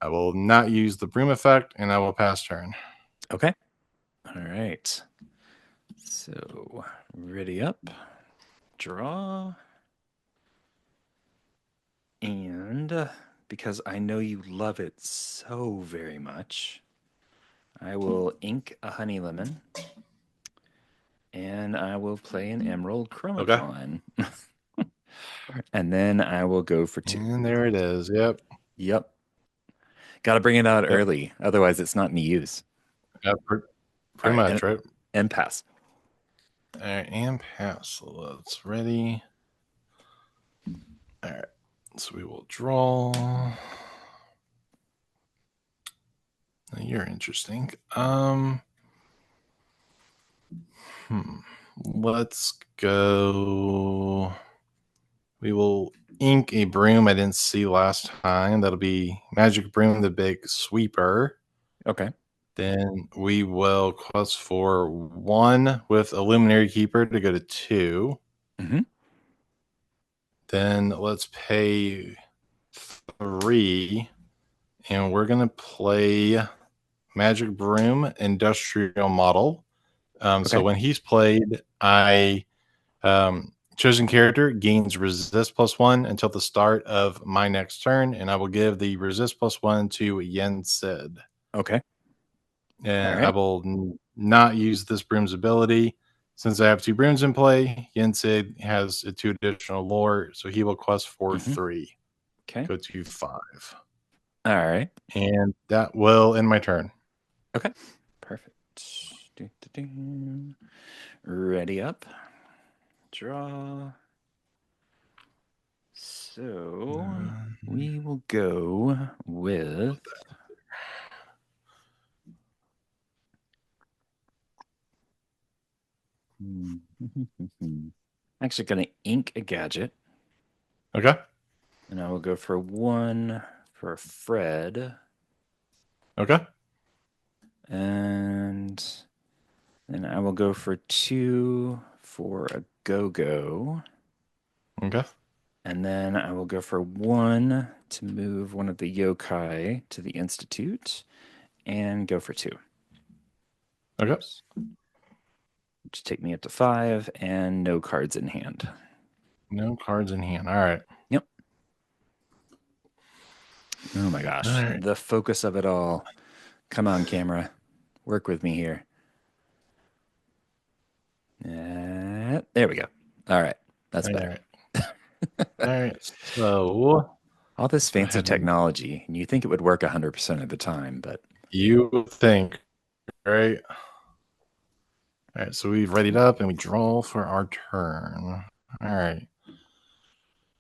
I will not use the broom effect, and I will pass turn. Okay. All right. So, ready up, draw, and because I know you love it so very much, I will ink a honey lemon and I will play an emerald Okay. chromaton. And then I will go for 2. And there it is. Yep. Yep. Got to bring it out Yep. early, otherwise it's not any use. Yep. All Pretty right, much, right? and pass. All right, and pass. So let's ready. All right. So we will draw. You're interesting. Let's go. We will ink a broom I didn't see last time. That'll be Magic Broom, the big sweeper. Okay. Then we will quest for 1 with a Luminary Keeper to go to 2. Mm-hmm. Then let's pay 3, and we're gonna play Magic Broom Industrial Model. So Okay. when he's played, I chosen character gains resist +1 until the start of my next turn, and I will give the resist +1 to Yen Sid. Okay. All And I right. will not use this broom's ability. Since I have 2 brooms in play, Yen Sid has a 2 additional lore, so he will quest for Mm-hmm. 3. Okay. Go to 5. All right. And that will end my turn. Okay. Perfect. Ready up. Draw. So we will go with. Actually, going to ink a gadget, Okay. and I will go for 1 for Fred, Okay. and then I will go for 2 for a Go-Go. Okay. And then I will go for 1 to move one of the yokai to the Institute and go for 2. Okay. Oops. Just take me up to 5 and no cards in hand. No cards in hand. All right. Yep. Oh my All gosh. right. The focus of it all. Come on, camera. Work with me here. There we go. All right. That's All better. right. All right. So All this go fancy ahead and technology, and you think it would work 100% of the time, but you think, right? All right. So we've readied up and we draw for our turn. All right.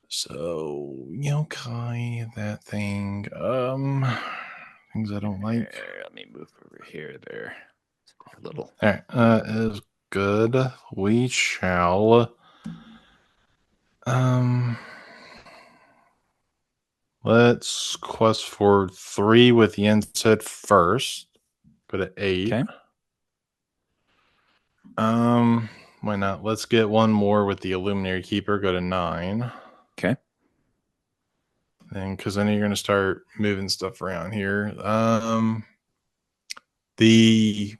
So yokai, that thing. Things I don't like. let me move over here. There. A little. All right. Is good. We shall. Um. Let's quest for 3 with the inset first. Go to 8. Okay. Why not? Let's get 1 more with the Illuminary Keeper. Go to 9. Okay. Then, because I know you're going to start moving stuff around here. The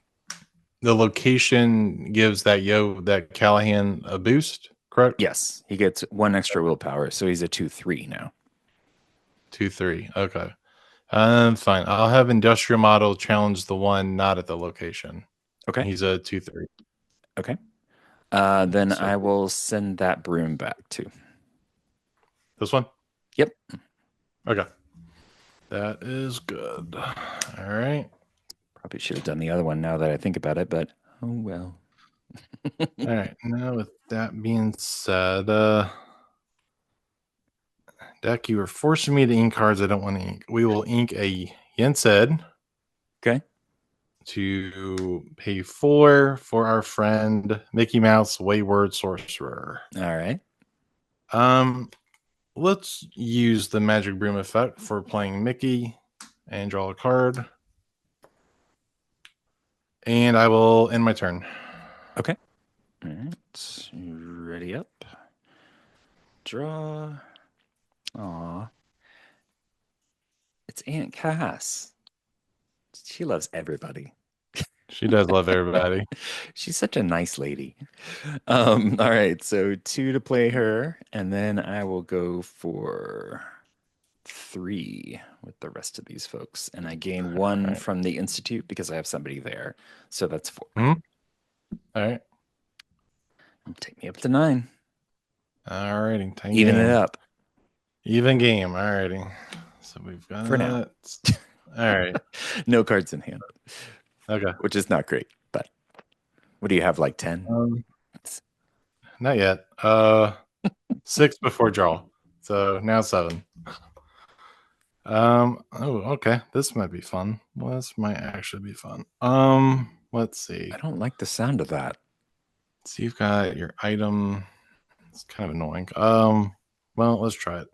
location gives that Callahan a boost, correct? Yes. He gets 1 extra willpower, so he's a 2/3 now. 2-3. Okay. Fine. I'll have Industrial Model challenge the one not at the location. Okay. He's a 2-3. Okay. Then So I will send that broom back too. this one? Yep. Okay. That is good. All right. Probably should have done the other one now that I think about it, but oh well. All right. Now, with that being said, Deck, you are forcing me to ink cards I don't want to ink. We will ink a Yensed Okay. to pay 4 for our friend Mickey Mouse Wayward Sorcerer. All right. Um, let's use the Magic Broom effect for playing Mickey and draw a card. And I will end my turn. Okay. All right. Ready up. Draw. Aw. It's Aunt Cass. She loves everybody. She does love everybody. She's such a nice lady. All right, so two to play her, and then I will go for three with the rest of these folks. And I gain All one right. from the Institute because I have somebody there. So that's four. Hmm? All right. Take me up to nine. All righty. 10 Even it game. up Even game. All righty. So we've for now. got. All right. No cards in hand, Okay. which is not great. But what do you have, like 10? Um, not yet. 6 before draw. So now 7. Oh, okay. This might be fun. Well, this might actually be fun. Let's I see. don't like the sound of that. So you've got your item. It's kind of annoying. Well, let's try it.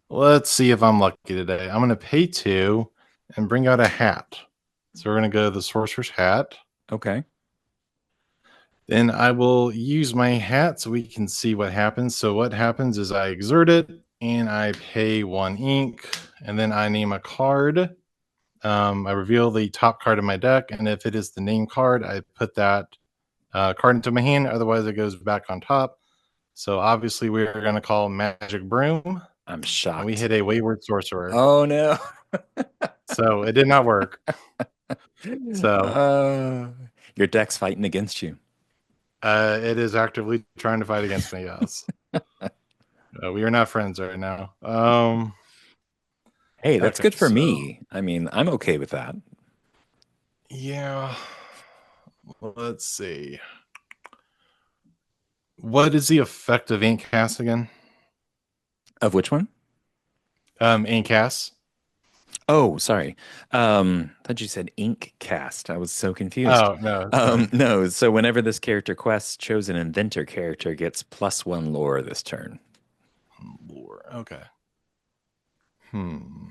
Let's see if I'm lucky today. I'm gonna pay 2 and bring out a hat. So we're gonna go to the sorcerer's hat. Okay. Then I will use my hat so we can see what happens. So what happens is I exert it and I pay 1 ink, and then I name a card. I reveal the top card of my deck, and if it is the name card, I put that card into my hand. Otherwise, it goes back on top. So obviously, we're going to call Magic Broom, I'm and we shocked. hit a Wayward Sorcerer. Oh no. So it did not work. So uh, your deck's fighting against you. it is actively trying to fight against me. Yes, we are not friends right now. Hey, that's Okay, good for so me. I mean, I'm okay with that. yeah, let's see. What is the effect of Ink Cast again? Of which one? Ink Cast. Oh, sorry. Thought you said ink cast. I was so confused. Oh no, sorry. No, so whenever this character quests, chosen inventor character gets +1 lore this turn. Lore. Okay. Hmm.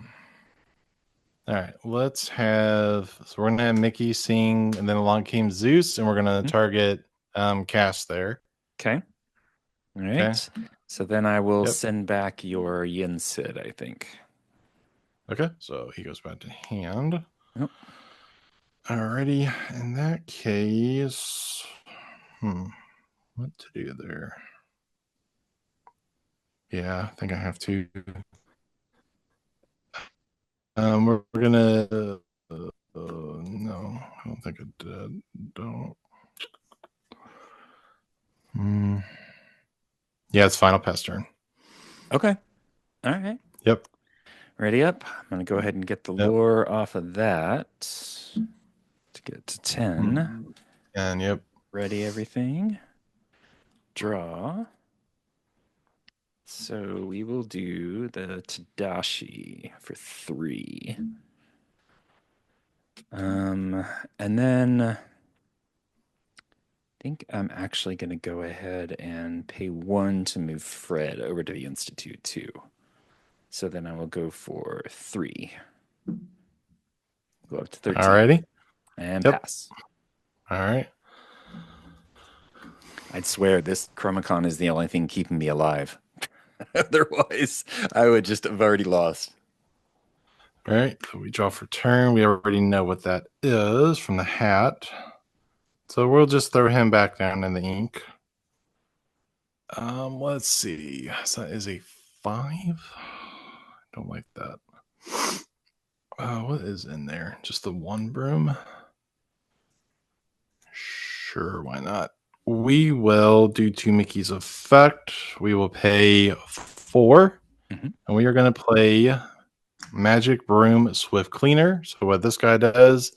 All right. Let's have. So we're gonna have Mickey sing, and then along came Zeus, and we're gonna Mhm. target Cast there. Okay. All Okay. right. So then I will Yep. send back your Yin Sid, I think. Okay. So he goes back to hand. Oh, Alrighty. In that case, what to do there? Yeah, I think I have to. We're gonna. No, I don't think it did. Don't. Hmm. Yeah, it's final pass turn. okay. All right. Yep. Ready up. I'm going to go ahead and get the Yep. lore off of that to get to 10. And yep. Ready everything. Draw. So we will do the Tadashi for 3. And then I think I'm actually going to go ahead and pay 1 to move Fred over to the Institute too. So then I will go for 3. Go up to 13 Alrighty. and Yep. pass. All right. I'd swear this Chromacon is the only thing keeping me alive. Otherwise, I would just have already lost. All right. So we draw for turn. We already know what that is from the hat. So we'll just throw him back down in the ink. Let's see. So that is a 5. Don't like that. What is in there? Just the 1 broom? Sure, why not? We will do two Mickey's effect. We will pay 4, Hmm. and we are going to play Magic Broom Swift Cleaner. So what this guy does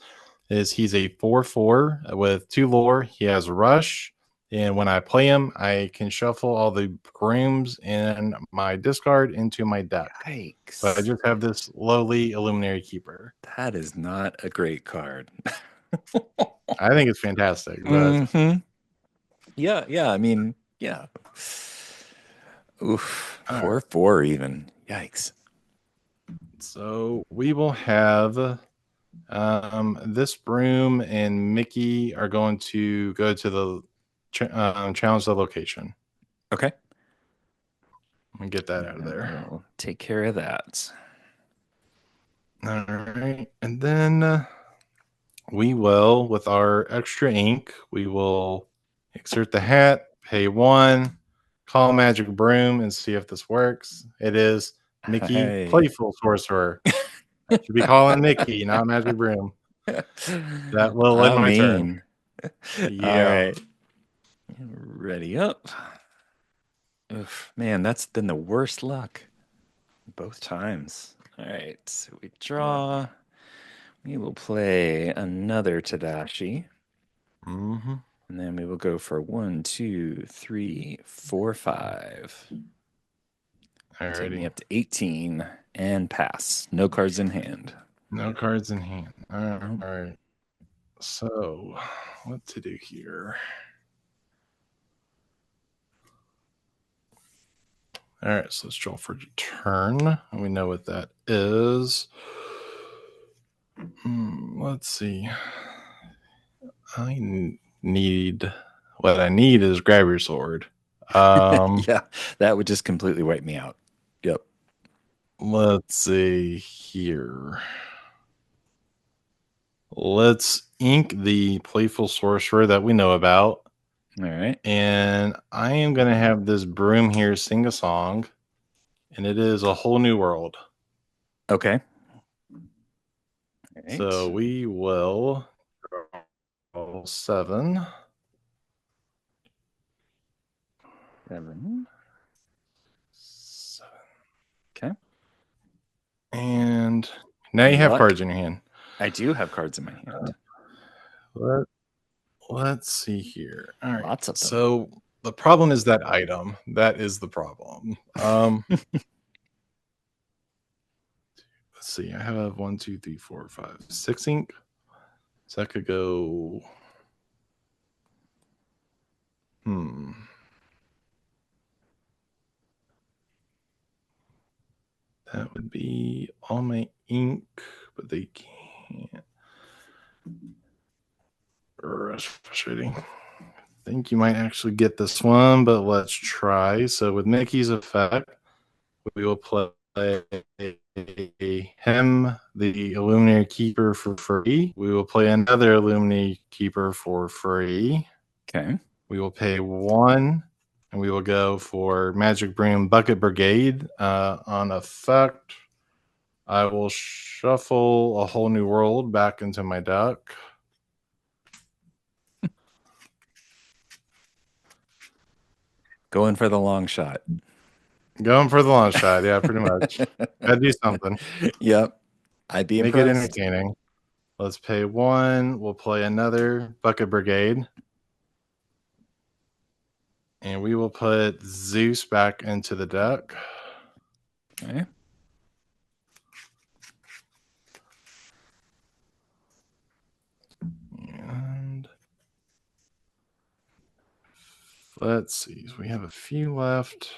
is he's a 4/4 with 2 lore. He has Rush, and when I play him, I can shuffle all the brooms in my discard into my deck. But I Yikes. just have this lowly Illuminary Keeper. That is not a great card. I think it's fantastic, but Hmm. Yeah, yeah. I mean, yeah. Oof. all right. 4/4 even. Yikes. So we will have this broom and Mickey are going to go to the challenge the location. Okay. Let me get that out of And there. we'll take care of that. All right. And then we will, with our extra ink, we will exert the hat, pay 1, call Magic Broom, and see if this works. It is Mickey Hey. Playful Sorcerer. I should be calling Mickey, not Magic Broom. That will end I my turn. mean, all Yeah. right. Ready up. Oof, man, that's been the worst luck both times. All right, so we draw. We will play another Tadashi, Mm-hmm. and then we will go for 1, 2, 3, 4, 5. Take me Alrighty. up to 18 and pass. No cards in hand. No cards in hand. All Nope. right. So, what to do here? All right. So let's draw for turn. And we know what that is. Let's see. Need what I need is grab your sword. Yeah, that would just completely wipe me out. Yep. Let's see here. Let's ink the playful sorcerer that we know about. All right. And I am going to have this broom here sing a song, and it is A Whole New World. Okay. All So right. we will roll 7. 7. 7. Okay. And now you have Luck. cards in your hand. I do have cards in my hand. Let, let's see here. All right. Lots of them. So the problem is that item. That is the problem. Let's see. I have 1, 2, 3, 4, 5, 6 ink. So I could go. That would be all my ink, but they can't. That's frustrating. I think you might actually get this one, but let's try. So with Mickey's effect, we will play him, the Illuminary Keeper, for free. We will play another Illuminary Keeper for free. Okay. We will pay 1, and we will go for Magic Broom Bucket Brigade on effect. I will shuffle A Whole New World back into my deck. Going for the long shot. Going for the long shot. Yeah, pretty much. Gotta do something. Yep. I'd be Make it impressed. entertaining. Let's pay 1. We'll play another Bucket Brigade. And we will put Zeus back into the deck. Okay. And let's see. So we have a few left.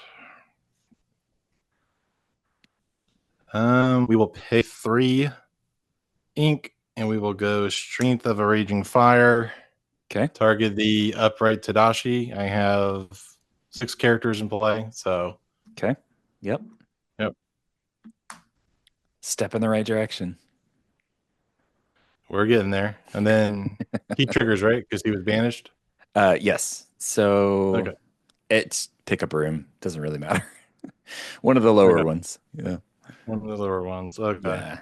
We will pay 3 ink, and we will go Strength of a Raging Fire. Okay. Target the upright Tadashi. I have 6 characters in play, so Okay. Yep. yep, Step in the right direction. we're getting there. And then he triggers, right? Because he was banished. Yes. So Okay, it's pick up a room. Doesn't really matter. One of the lower okay, ones. Yeah. one of the lower ones. Okay, Yeah.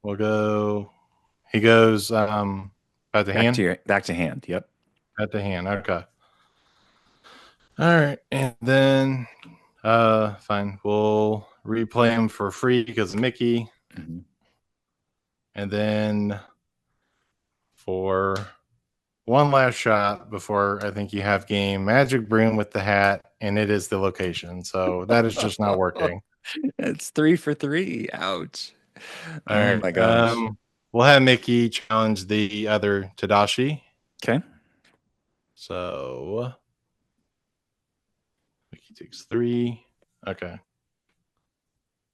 we'll go. He goes back to hand. Back to hand. Yep. At the hand. Okay. All right. And then fine. We'll replay him for free because of Mickey. Mhm. And then for one last shot before I think you have game, Magic Broom with the hat, and it is the location. So that is just not working. It's 3 for 3. Ouch. All Oh right. my gosh. We'll have Mickey challenge the other Tadashi. Okay. So Mickey takes 3. Okay.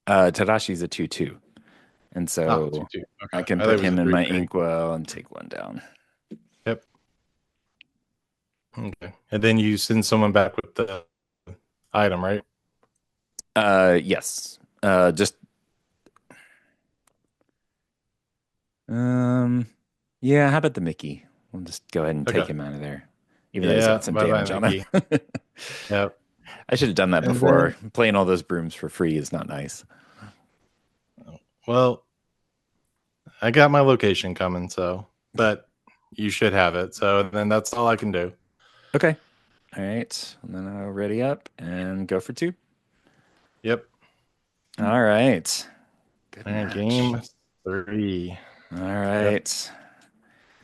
Tadashi's a 2/2. And Ah, 2 so 2. I Okay. can I thought put it was a him in 3 my 3. inkwell and take one down. Yep. Okay. And then you send someone back with the item, right? Yes. Just yeah, how about the Mickey? We'll just go ahead and take Okay. him out of there. Even though he's got Yeah. some Bye bye, damage on him. Mickey. Yep. I should have done that And then, before. Playing all those brooms for free is not nice. well, I got my location coming, so, but you should have it. So then that's all I can do. Okay. All right. And then I'll ready up and go for 2. Yep. All right. Good All right. match. Game 3. All Yep. right.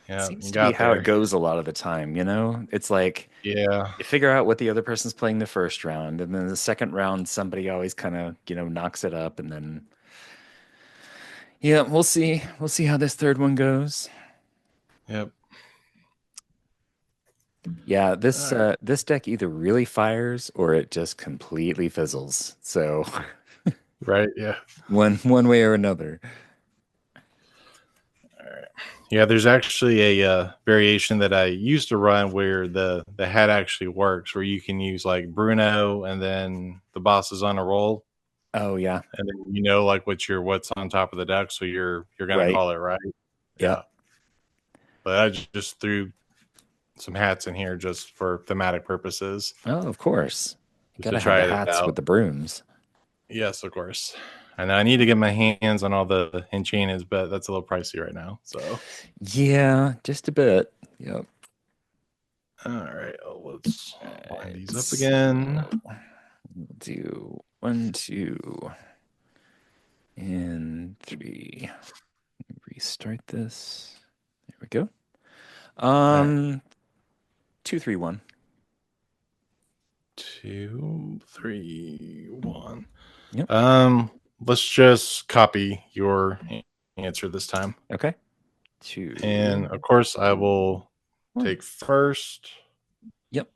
Yeah. Seems You to be got how it there. goes a lot of the time, you know? It's like Yeah. you figure out what the other person's playing the first round, and then the second round, somebody always kind of, knocks it up, and then yeah, we'll see. We'll see how this third one goes. Yep. Yeah, All this right. this deck either really fires or it just completely fizzles. So Right. Yeah. one way or another. All right. Yeah. There's actually a variation that I used to run where the hat actually works, where you can use like Bruno and then the boss is on a roll, Oh yeah, and then like what's on top of the deck, so you're gonna right. call it right. Yep. Yeah. But I just threw some hats in here just for thematic purposes, Oh, of course. You just to gotta have try the it hats with out. the brooms. Yes, of course. And I need to get my hands on all the enchanted, but that's a little pricey right now. So, Yeah, just a bit. Yep. all right, let's All line right. these up So again. we'll do 1, 2, and 3. Restart this. There we go. All right, 2, 3, 1. 2, 3, 1. Yep. Let's just copy your answer this time, Okay. and 2, of course, I 3, will 1. take first Yep.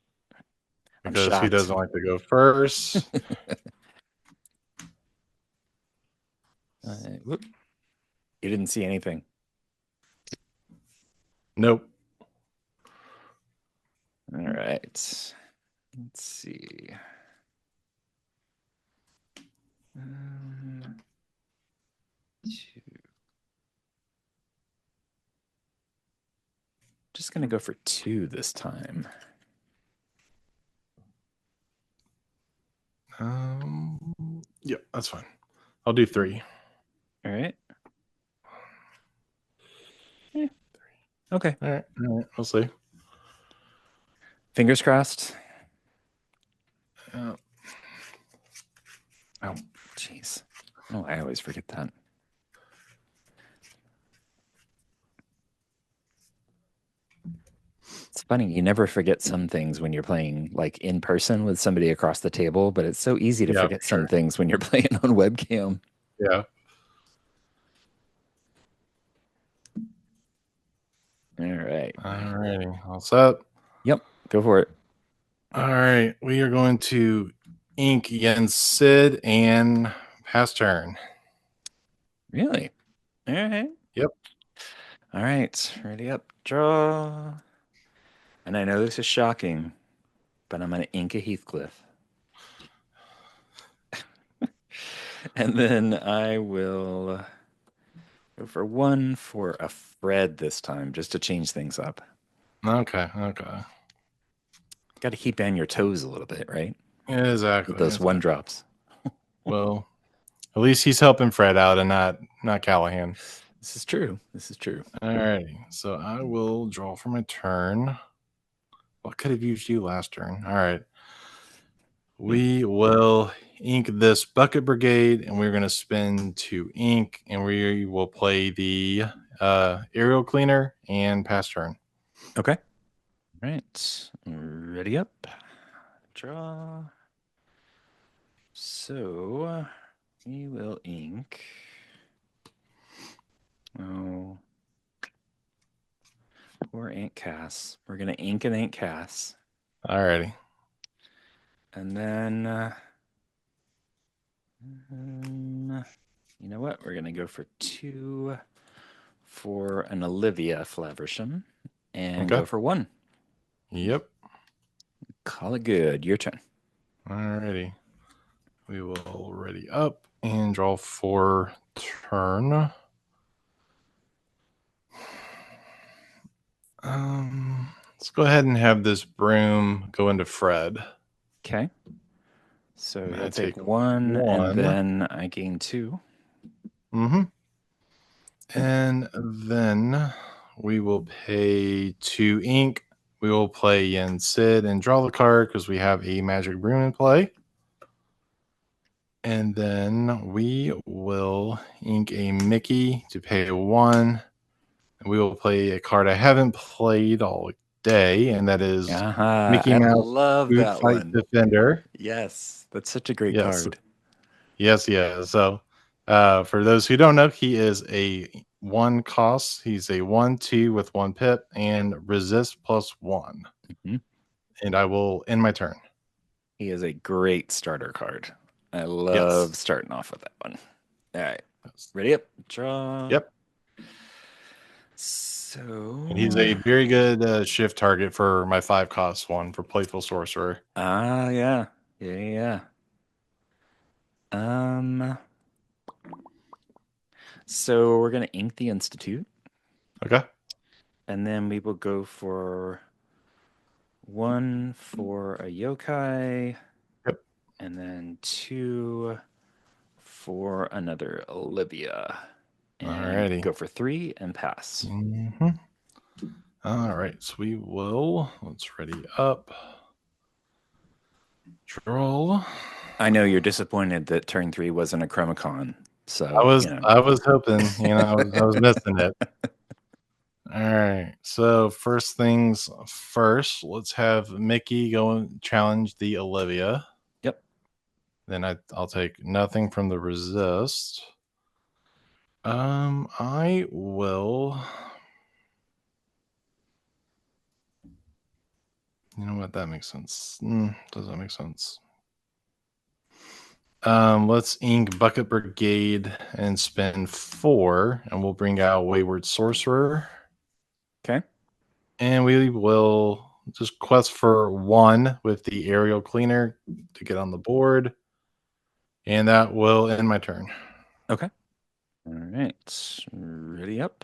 I'm because who shocked. doesn't like to go first? Whoop. You didn't see anything. Nope. All right. Let's see. Um, two. Just gonna go for 2 this time. Yep, that's fine. I'll do 3. All right. Yeah. Okay. All right, all right. We'll see. Fingers crossed. Uh, Oh, jeez. Oh, I always forget that. It's funny, you never forget some things when you're playing like in person with somebody across the table, but it's so easy to yeah, forget for some sure. things when you're playing on webcam. Yeah. All right. All righty. All set. Yep, go for it. All right. We are going to ink Yen Sid and pass turn. Really? All right. Yep. All right. Ready up. Draw. And I know this is shocking, but I'm going to ink a Heathcliff. And then I will go for 1 for a Fred this time, just to change things up. Okay. Okay. Got to keep on your toes a little bit, right? With Exactly. those one Exactly. drops. Well, at least he's helping Fred out and not Callahan. This is true. This is true. All righty. So I will draw for my turn. What could have used you last turn? All right. Hmm. We will ink this bucket brigade, and we're going to spend 2 ink, and we will play the aerial cleaner and pass turn. Okay. All right. Ready up. Draw. So we will ink. Oh, poor Aunt Cass. We're gonna ink an Aunt Cass, Alrighty. and then you know what? We're gonna go for two for an Olivia Flaversham, and Okay. go for one. Yep. Call it good. Your turn. Alrighty. We will ready up and draw for turn. Let's go ahead and have this broom go into Fred. Okay. So And he'll I take take one, and 1. then I gain two. Mm-hmm. Okay. And then we will pay 2 ink. We will play Yen Sid and draw the card because we have a magic broom in play. And then we will ink a Mickey to pay 1. And we will play a card I haven't played all day, and that is Mickey I Mouse love Food that Fight one. Defender. Yes, that's such a great Yes. card. Yes, yes. So, for those who don't know, he is a 1 cost. He's a 1/2 with 1 pip and resist +1. Mhm. And I will end my turn. He is a great starter card. I Yes. love starting off with that one. All right, Yes. ready up, draw. Yep. And he's So, a very good shift target for my 5 cost one for Playful Sorcerer. yeah, yeah, yeah. Um, so we're gonna ink the Institute, Okay. and then we will go for one for a yokai, Yep. and then two for another Olivia, and Alrighty. go for three and pass. Mm-hmm. All right. So we will. Let's ready up. Draw. I know you're disappointed that turn three wasn't a Chromacon, I so was you know. I was hoping, I was missing it. All right. So first things first, let's have Mickey go and challenge the Olivia. Yep. Then I'll take nothing from the resist. I will. You know what? That makes sense. Does that make sense? Let's ink Bucket Brigade and spend 4, and we'll bring out Wayward Sorcerer. Okay. And we will just quest for 1 with the Aerial Cleaner to get on the board. And that will end my turn. Okay. All right. Ready up.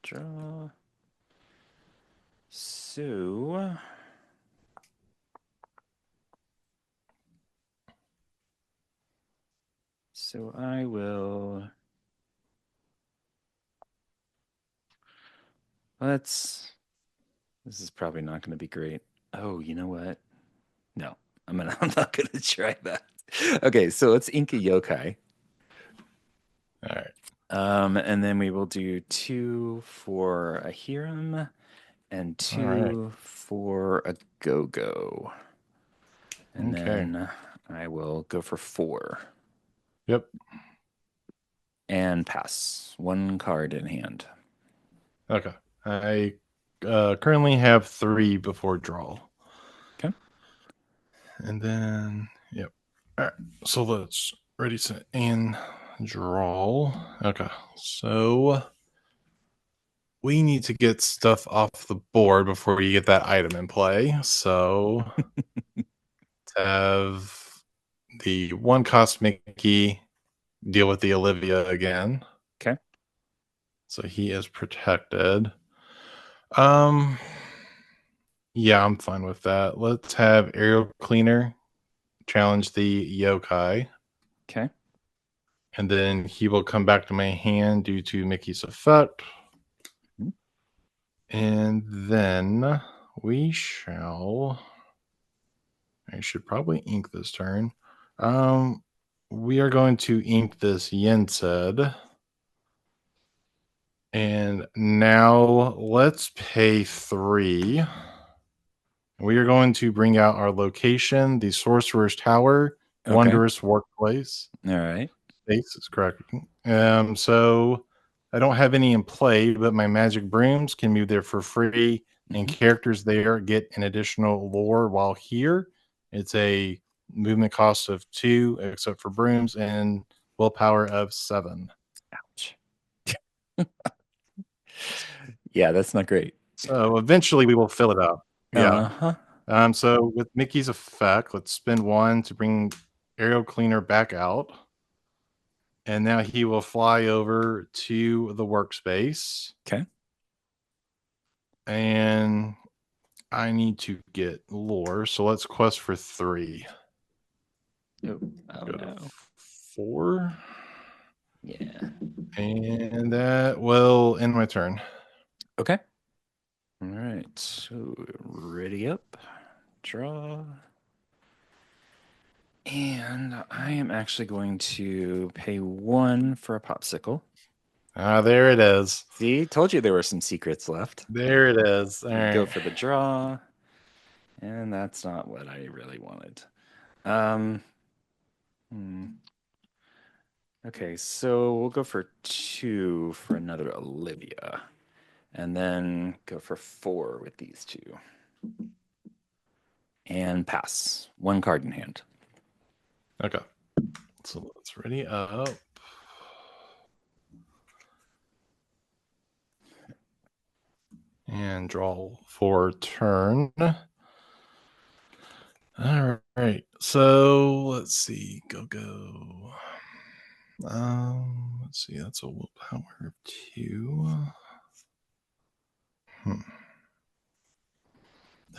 Draw. So I will let's this is probably not gonna be great. Oh, you know what? No, I'm not gonna try that. Okay, so let's ink a yokai. All right. And then we will do two for a Hiram and All right. two for a go-go. And Okay. then I will go for four Yep. and pass. One card in hand. Okay. I currently have 3 before draw. Okay. And then, yep. All right. So let's ready, set, and draw. Okay. So we need to get stuff off the board before you get that item in play. So to have the 1 cost Mickey deal with the Olivia again. Okay. So he is protected. Um, yeah, I'm fine with that. Let's have Aerial Cleaner challenge the Yokai, Okay. and then he will come back to my hand due to Mickey's effect. Mhm. And then we shall. I should probably ink this turn. Um, we are going to ink this Yensed. And now let's pay 3. We are going to bring out our location, the Sorcerer's Tower, Okay. Wondrous Workplace. All right. Space is correct. So I don't have any in play, but my magic brooms can move there for free, and Hmm. characters there get an additional lore while here. It's a movement cost of 2, except for brooms, and willpower of 7. Ouch. Yeah, that's not great. So eventually we will fill it up. Yeah. Uh-huh. So with Mickey's effect, let's spend 1 to bring Aerial Cleaner back out. And now he will fly over to the workspace. Okay. And I need to get lore. So let's quest for 3. Oh, oh Go to no. 4. Yeah. And that will end my turn. Okay. All right. So ready up. Draw. And I am actually going to pay 1 for a popsicle. There it is. See, told you there were some secrets left. There it is. All Go right. for the draw. And that's not what I really wanted. Um, hmm. Okay, so we'll go for 2 for another Olivia. And then go for 4 with these 2. And pass. 1 card in hand. Okay. So let's ready up. And draw for turn. All right. So let's see. Go. Let's see. That's a willpower of 2.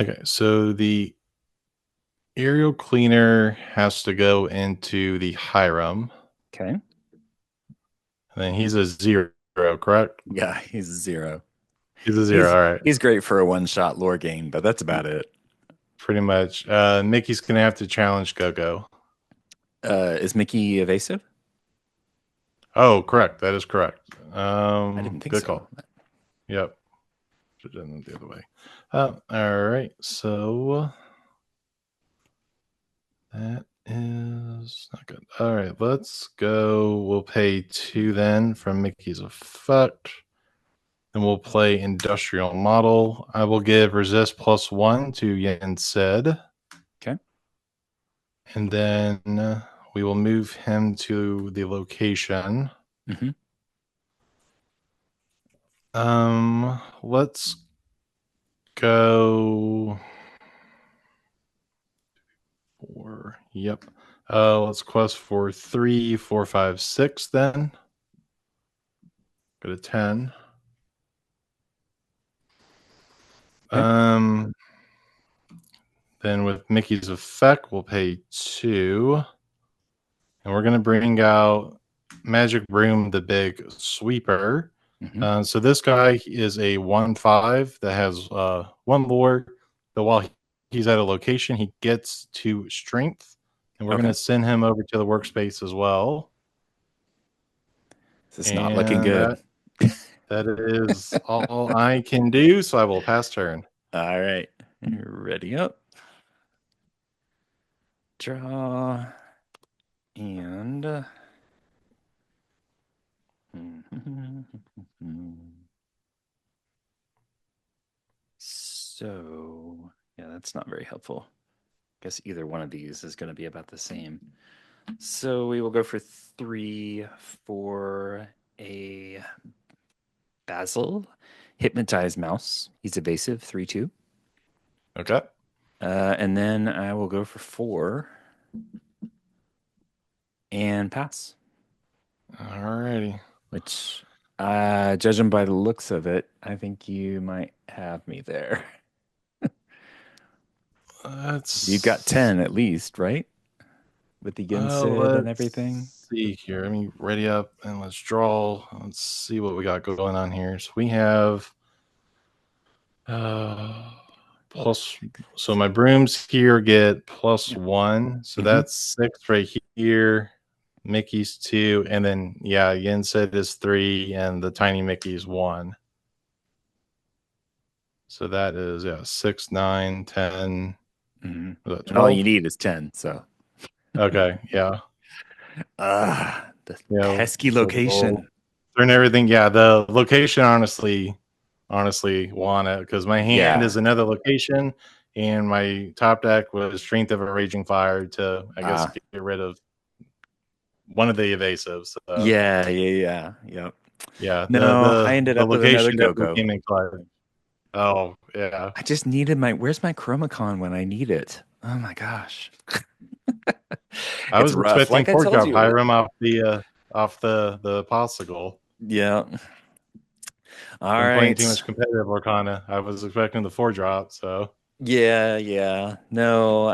Okay. So the aerial cleaner has to go into the Hiram. Okay. And then he's a 0, correct? Yeah, he's 0. He's a 0. He's All right. he's great for a one-shot lore gain, but that's about it. Pretty much. Mickey's going to have to challenge Go. Is Mickey evasive? Oh, correct. That is correct. I didn't think Good so. call. Yep. Should have done it the other way. All right. So that is not good. All right. Let's go. We'll pay 2 then from Mickey's effect. And we'll play Industrial Model. I will give resist +1 to Yen said. Okay. And then we will move him to the location. Mm-hmm. Let's go 4. Yep. Let's quest for 3, 4, 5, 6 then. Go to 10. Okay. Then with Mickey's effect, we'll pay 2. And we're going to bring out Magic Broom, the big sweeper. Mm-hmm. So this guy is a 1/5 that has 1 lore. But while he's at a location, he gets 2 strength. And we're going Okay. to send him over to the workspace as well. This is not looking And good. that is all I can do. So I will pass turn. All right. Ready up. Draw. And so yeah, that's not very helpful. Guess either one of these is going to be about the same. So we will go for 3 for a Basil. Hypnotized mouse. He's evasive, 3/2. Okay. And then I will go for 4 and pass. Alrighty. Which, judging by the looks of it, I think you might have me there. You've got Let's 10 at least, right? With the Ginsid and everything. let's see here. Let me ready up and let's draw. Let's see what we got going on here. So we have plus. So my brooms here get +1. So Hmm. that's 6 right here. Mickey's 2. And then, yeah, Yen said is 3. And the tiny Mickey's 1. So that is, yeah, 6, 9, 10. Hmm. Was that And all you 12? need is 10. So, Okay. Yeah. the Yeah. pesky So we'll location. turn everything. Yeah. The location, honestly want it because my hand Yeah. is another location, and my top deck was Strength of a Raging Fire to, I guess, Uh, get rid of one of the evasives. So yeah, yeah, yeah. Yep. yeah, the No, I the ended the up with another location definitely Go-Go. came in clutch. Oh yeah, I just needed where's my Chromacon when I need it? Oh my gosh. I It's was rough, expecting like I Pork told Chop you. Hiram off the popsicle. Yeah. All Been playing too right. much competitive Lorcana. I was expecting the 4 drop. So Yeah, yeah. No,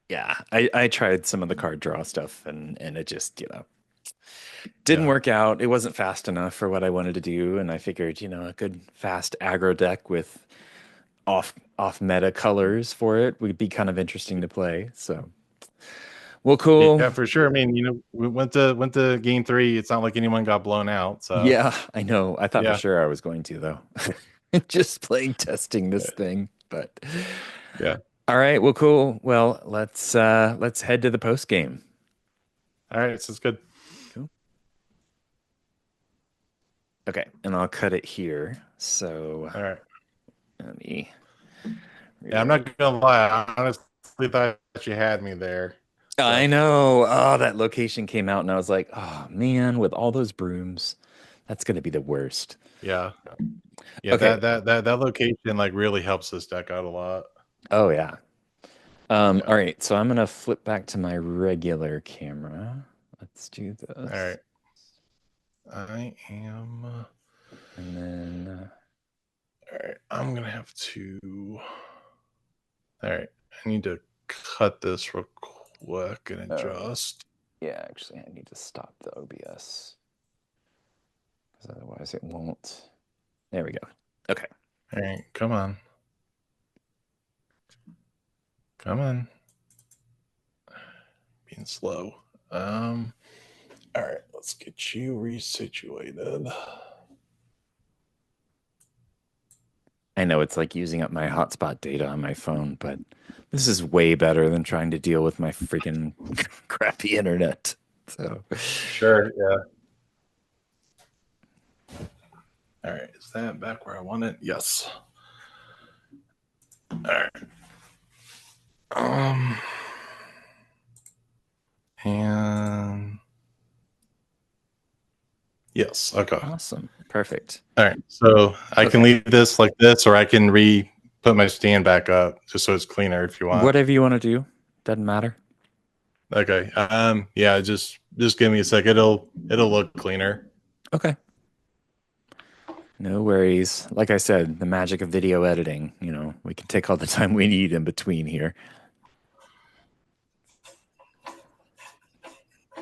yeah, I tried some of the card draw stuff and it just, didn't yeah, work out. It wasn't fast enough for what I wanted to do, and I figured, a good fast aggro deck with off meta colors for it would be kind of interesting to play. So, well, cool. yeah, for sure. I mean, we went to game 3. It's not like anyone got blown out. So Yeah, I know. I thought for yeah, sure I was going to though. Just playing testing this thing, but yeah. all right, well, cool. Well, let's head to the post game. All right, so it's good. Cool. Okay, and I'll cut it here. So All right. let me Yeah, I'm reload. not gonna lie. I honestly thought you had me there. I So know. Oh, that location came out, and I was like, oh man, with all those brooms, that's gonna be the worst. yeah, yeah. Okay. That location like really helps this deck out a lot. Oh yeah. Yeah. All right, so I'm gonna flip back to my regular camera. Let's do All this. right. I am. And then All right. I'm gonna have to. All right. I need to cut this real quick and oh adjust. yeah, actually I need to stop the OBS because otherwise it won't. There we go. Okay. All right. Come on. Come on. Being slow. All right. Let's get you resituated. I know it's like using up my hotspot data on my phone, but this is way better than trying to deal with my freaking crappy internet. So, Sure. Yeah. All right. Is that back where I want it? Yes. All right. Um. And yes. Okay. awesome. Perfect. All right. So I can Okay. leave this like this, or I can put my stand back up just so it's cleaner if you want. Whatever you want to do, doesn't matter. Okay. Yeah. Just give me a sec. It'll look cleaner. Okay. No worries. Like I said, the magic of video editing, we can take all the time we need in between here.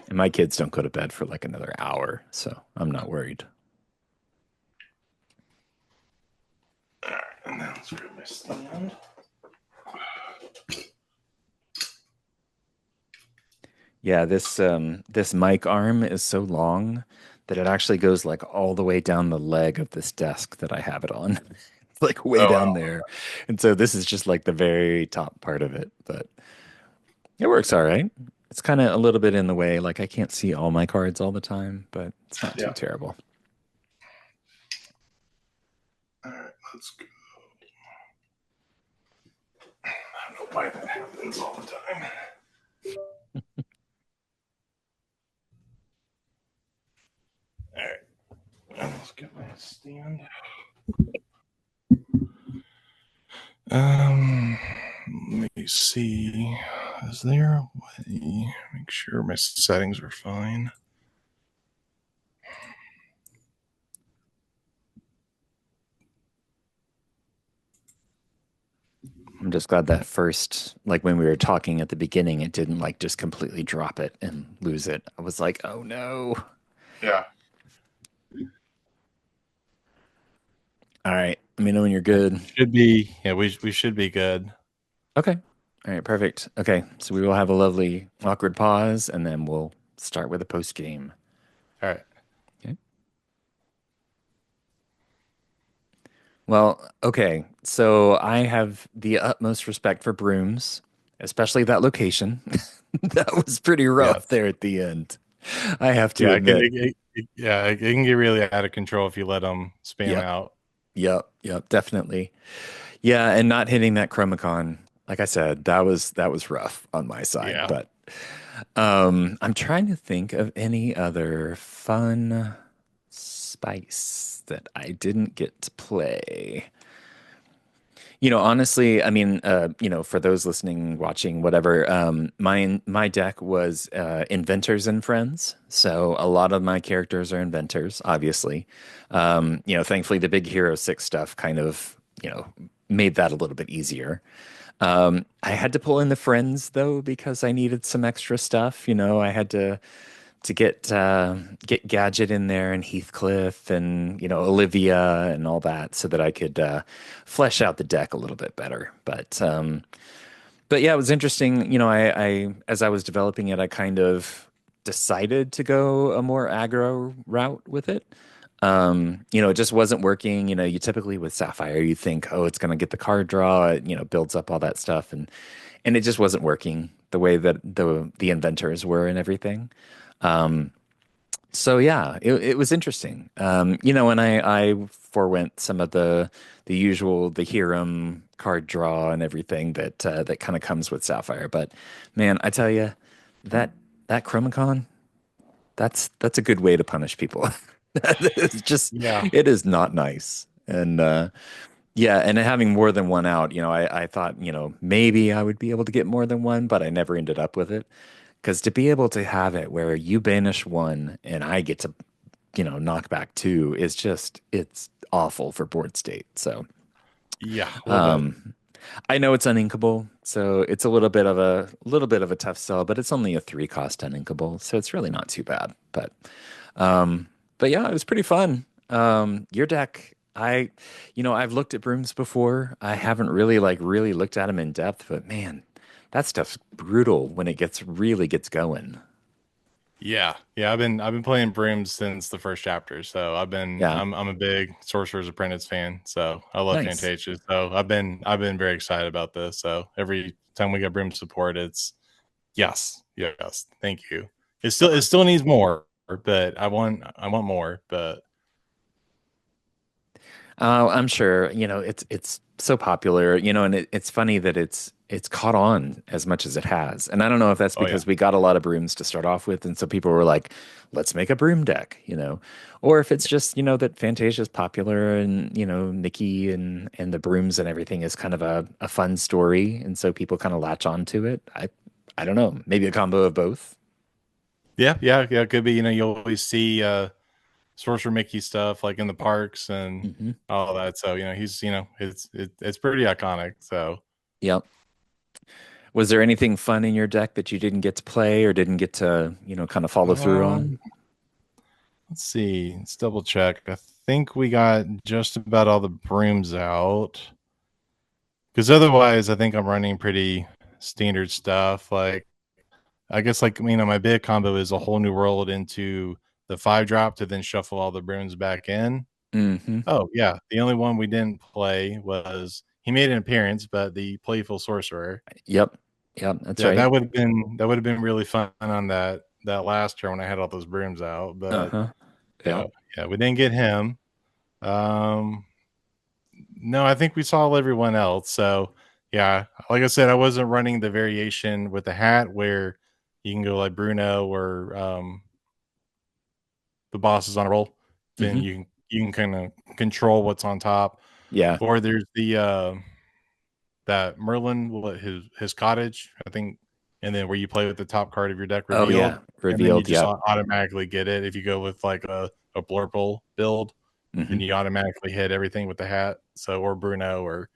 And my kids don't go to bed for like another hour, so I'm not worried. All right. And then let's grab my stand. Yeah, this mic arm is so long that it actually goes like all the way down the leg of this desk that I have it on. It's like way Oh, down there. And so this is just like the very top part of it, but it works all right. It's kind of a little bit in the way. Like I can't see all my cards all the time, but it's not too yeah. terrible. All right. Let's go. I don't know why that happens all the time. All right. Let's get my stand. Um, Let me see. Is there a way? Make sure my settings are fine. I'm just glad that first, like when we were talking at the beginning, it didn't like just completely drop it and lose it. I was like, oh no. Yeah. All right. Let me know when you're All right, good. should be yeah, we should be good. Okay. All right, perfect. Okay, so we will have a lovely awkward pause and then we'll start with a post game. All right. Okay. Well, okay. So I have the utmost respect for brooms, especially that location. That was pretty Yeah. rough there at the end. I have to Yeah, it can admit. it can get really out of control if you let them spam Yep. out. Yep, definitely. Yeah, and not hitting that Chromicon, like I said, that was rough on my side, Yeah. but I'm trying to think of any other fun spice that I didn't get to play. Honestly, I mean, for those listening, watching, whatever, my deck was inventors and friends. So a lot of my characters are inventors, obviously. Thankfully, the big Hero 6 stuff kind of, made that a little bit easier. I had to pull in the friends though because I needed some extra stuff. I had to get Gadget in there and Heathcliff and Olivia and all that so that I could flesh out the deck a little bit better. But yeah, it was interesting. I as I was developing it, I kind of decided to go a more aggro route with it. It just wasn't working. You typically with Sapphire, you think, oh, it's going to get the card draw. It, builds up all that stuff, and it just wasn't working the way that the inventors were and everything. So yeah, it was interesting. And I forewent some of the usual the Hiram card draw and everything that kind of comes with Sapphire. But man, I tell you, that that Chromicon, that's a good way to punish people. It's just Yeah. it is not nice. And yeah, and having more than one out, I thought, maybe I would be able to get more than one, but I never ended up with it. Because to be able to have it where you banish one and I get to, knock back two is just, it's awful for board state. So, Yeah, a little bit. um, I know it's uninkable, so it's a little bit of a tough sell, but it's only a three cost uninkable, so it's really not too bad. Um, but yeah, it was pretty fun. Your deck, I've looked at brooms before. I haven't really looked at them in depth, but man, that stuff's brutal when it really gets going. Yeah. Yeah, I've been playing brooms since the first chapter. So Yeah, I'm a big Sorcerer's Apprentice fan. So I love nice. Fantasia. So I've been very excited about this. So every time we get broom support, it's yes, yes, thank you. It Okay. still needs more, but I want more. But I'm sure, it's so popular, and it's funny that it's caught on as much as it has. And I don't know if that's oh yeah, because we got a lot of brooms to start off with, and so people were like, let's make a broom deck, or if it's just, that Fantasia is popular and, Nikki and the brooms and everything is kind of a fun story, and so people kind of latch on to it. I don't know, maybe a combo of both. yeah. It could be. You always see Sorcerer Mickey stuff like in the parks and Hmm. all that. So he's it's pretty iconic. So Yep. Was there anything fun in your deck that you didn't get to play or didn't get to, kind of follow through on? um, let's see. Let's double check. I think we got just about all the brooms out. Because otherwise, I think I'm running pretty standard stuff. Like I guess like my big combo is a whole new world into the 5 drop to then shuffle all the brooms back in. Hmm. Oh yeah, the only one we didn't play was he made an appearance, but the playful sorcerer. Yep. Yep. That's Yeah, right. that would have been really fun on that last turn when I had all those brooms out. But Uh-huh. yeah, Yep. yeah, we didn't get him. Um, no, I think we saw everyone else. So yeah, like I said, I wasn't running the variation with the hat where you can go like Bruno or the boss is on a roll. Then Hmm. you can kind of control what's on top. Yeah. Or there's the that Merlin his cottage, I think, and then where you play with the top card of your deck Oh revealed, yeah. and then you Revealed. just Yep. automatically get it if you go with like a Blurple build, Hmm. then you automatically hit everything with the hat. So or Bruno or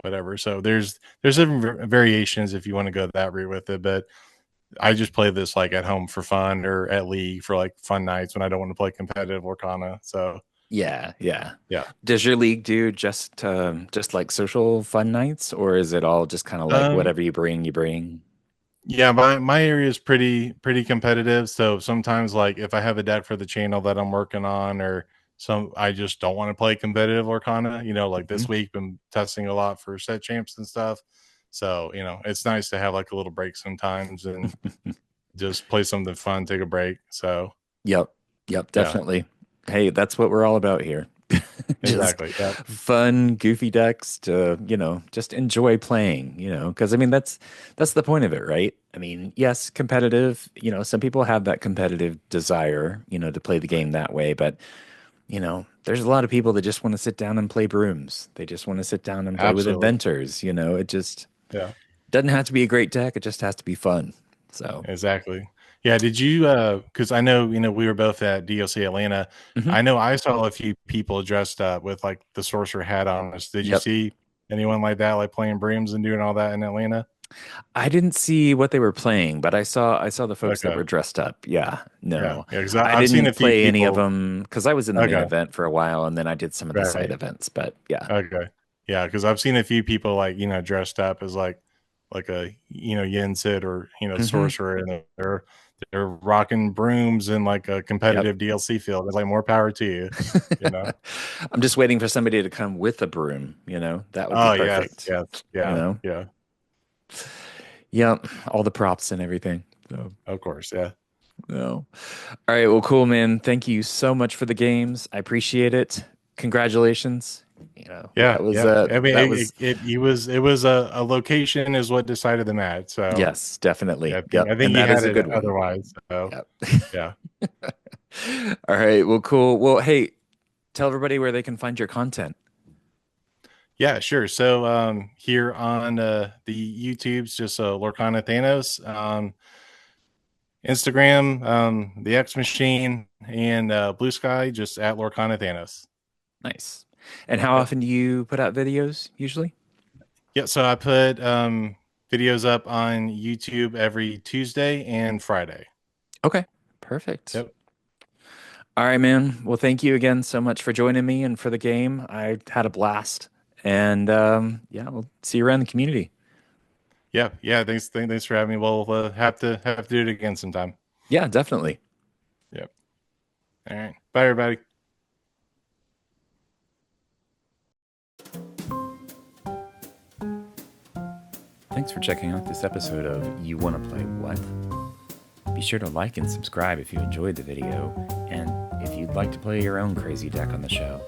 whatever. So there's different variations if you want to go that route with it, but I just play this like at home for fun or at league for like fun nights when I don't want to play competitive Lorcana. So Yeah, yeah. Yeah. Does your league do just like social fun nights, or is it all just kind of like Um, whatever you bring, you bring? yeah, my area is pretty competitive. So sometimes, like if I have a deck for the channel that I'm working on, or some I just don't want to play competitive Lorcana. Like Hmm. this week, been testing a lot for set champs and stuff. So it's nice to have like a little break sometimes and just play something fun, take a break. So Yep, yep, yeah, definitely. Hey, that's what we're all about here. Just exactly. Yeah, fun, goofy decks to, just enjoy playing, because I mean that's the point of it, right? I mean, yes, competitive, some people have that competitive desire, to play the game that way, but there's a lot of people that just want to sit down and play brooms. They just want to sit down and play with absolutely. inventors, it just Yeah. doesn't have to be a great deck, it just has to be fun. So, Exactly. Yeah, did you because I know, we were both at DLC Atlanta. mhm. I know I saw a few people dressed up with like the sorcerer hat on us. Did you Yep. see anyone like that, like playing brooms and doing all that in Atlanta? I didn't see what they were playing, but I saw the folks that Okay. were dressed up. Yeah, Yeah. no, Yeah, because I I've seen a didn't few play any of people. them because I was in the main Okay. event for a while, and then I did some of the Right, side right. events. But yeah. Okay. Yeah, because I've seen a few people like, dressed up as like a Yin Sid or Hmm. sorcerer, and they're rocking brooms in like a Yep. competitive DLC field. It's like more power to you, you know. I'm just waiting for somebody to come with a broom. That would be Oh, yes, perfect. yes, You yeah, know. yeah, Yep. All the props and everything. So. of course, yeah, No. All right. Well, cool, man. Thank you so much for the games. I appreciate it. Congratulations. yeah, That was yeah. I mean, that was it was a location is what decided the match. So yes, definitely. yeah, Yep. I think And he that is had a it good one. otherwise. So Yep. yeah, All right. Well, cool. Well, hey, tell everybody where they can find your content. yeah, sure. So here on the YouTube's just Lorcana Thanos, Instagram, the X Machine, and Blue Sky just at Lorcana Thanos. Nice. And how Yep. often do you put out videos usually? Yeah, so I put videos up on YouTube every Tuesday and Friday. Okay. Perfect. Yep. All right, man. Well, thank you again so much for joining me and for the game. I had a blast. And yeah, we'll see you around the community. Yeah, yeah. Thanks for having me. We'll have to do it again sometime. Yeah, definitely. Yep. All right. Bye, everybody. Thanks for checking out this episode of You Wanna Play What? Be sure to like and subscribe if you enjoyed the video, and if you'd like to play your own crazy deck on the show,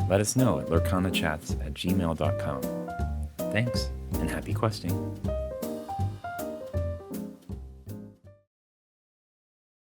let us know at lurkanachats@gmail.com. Thanks, and happy questing.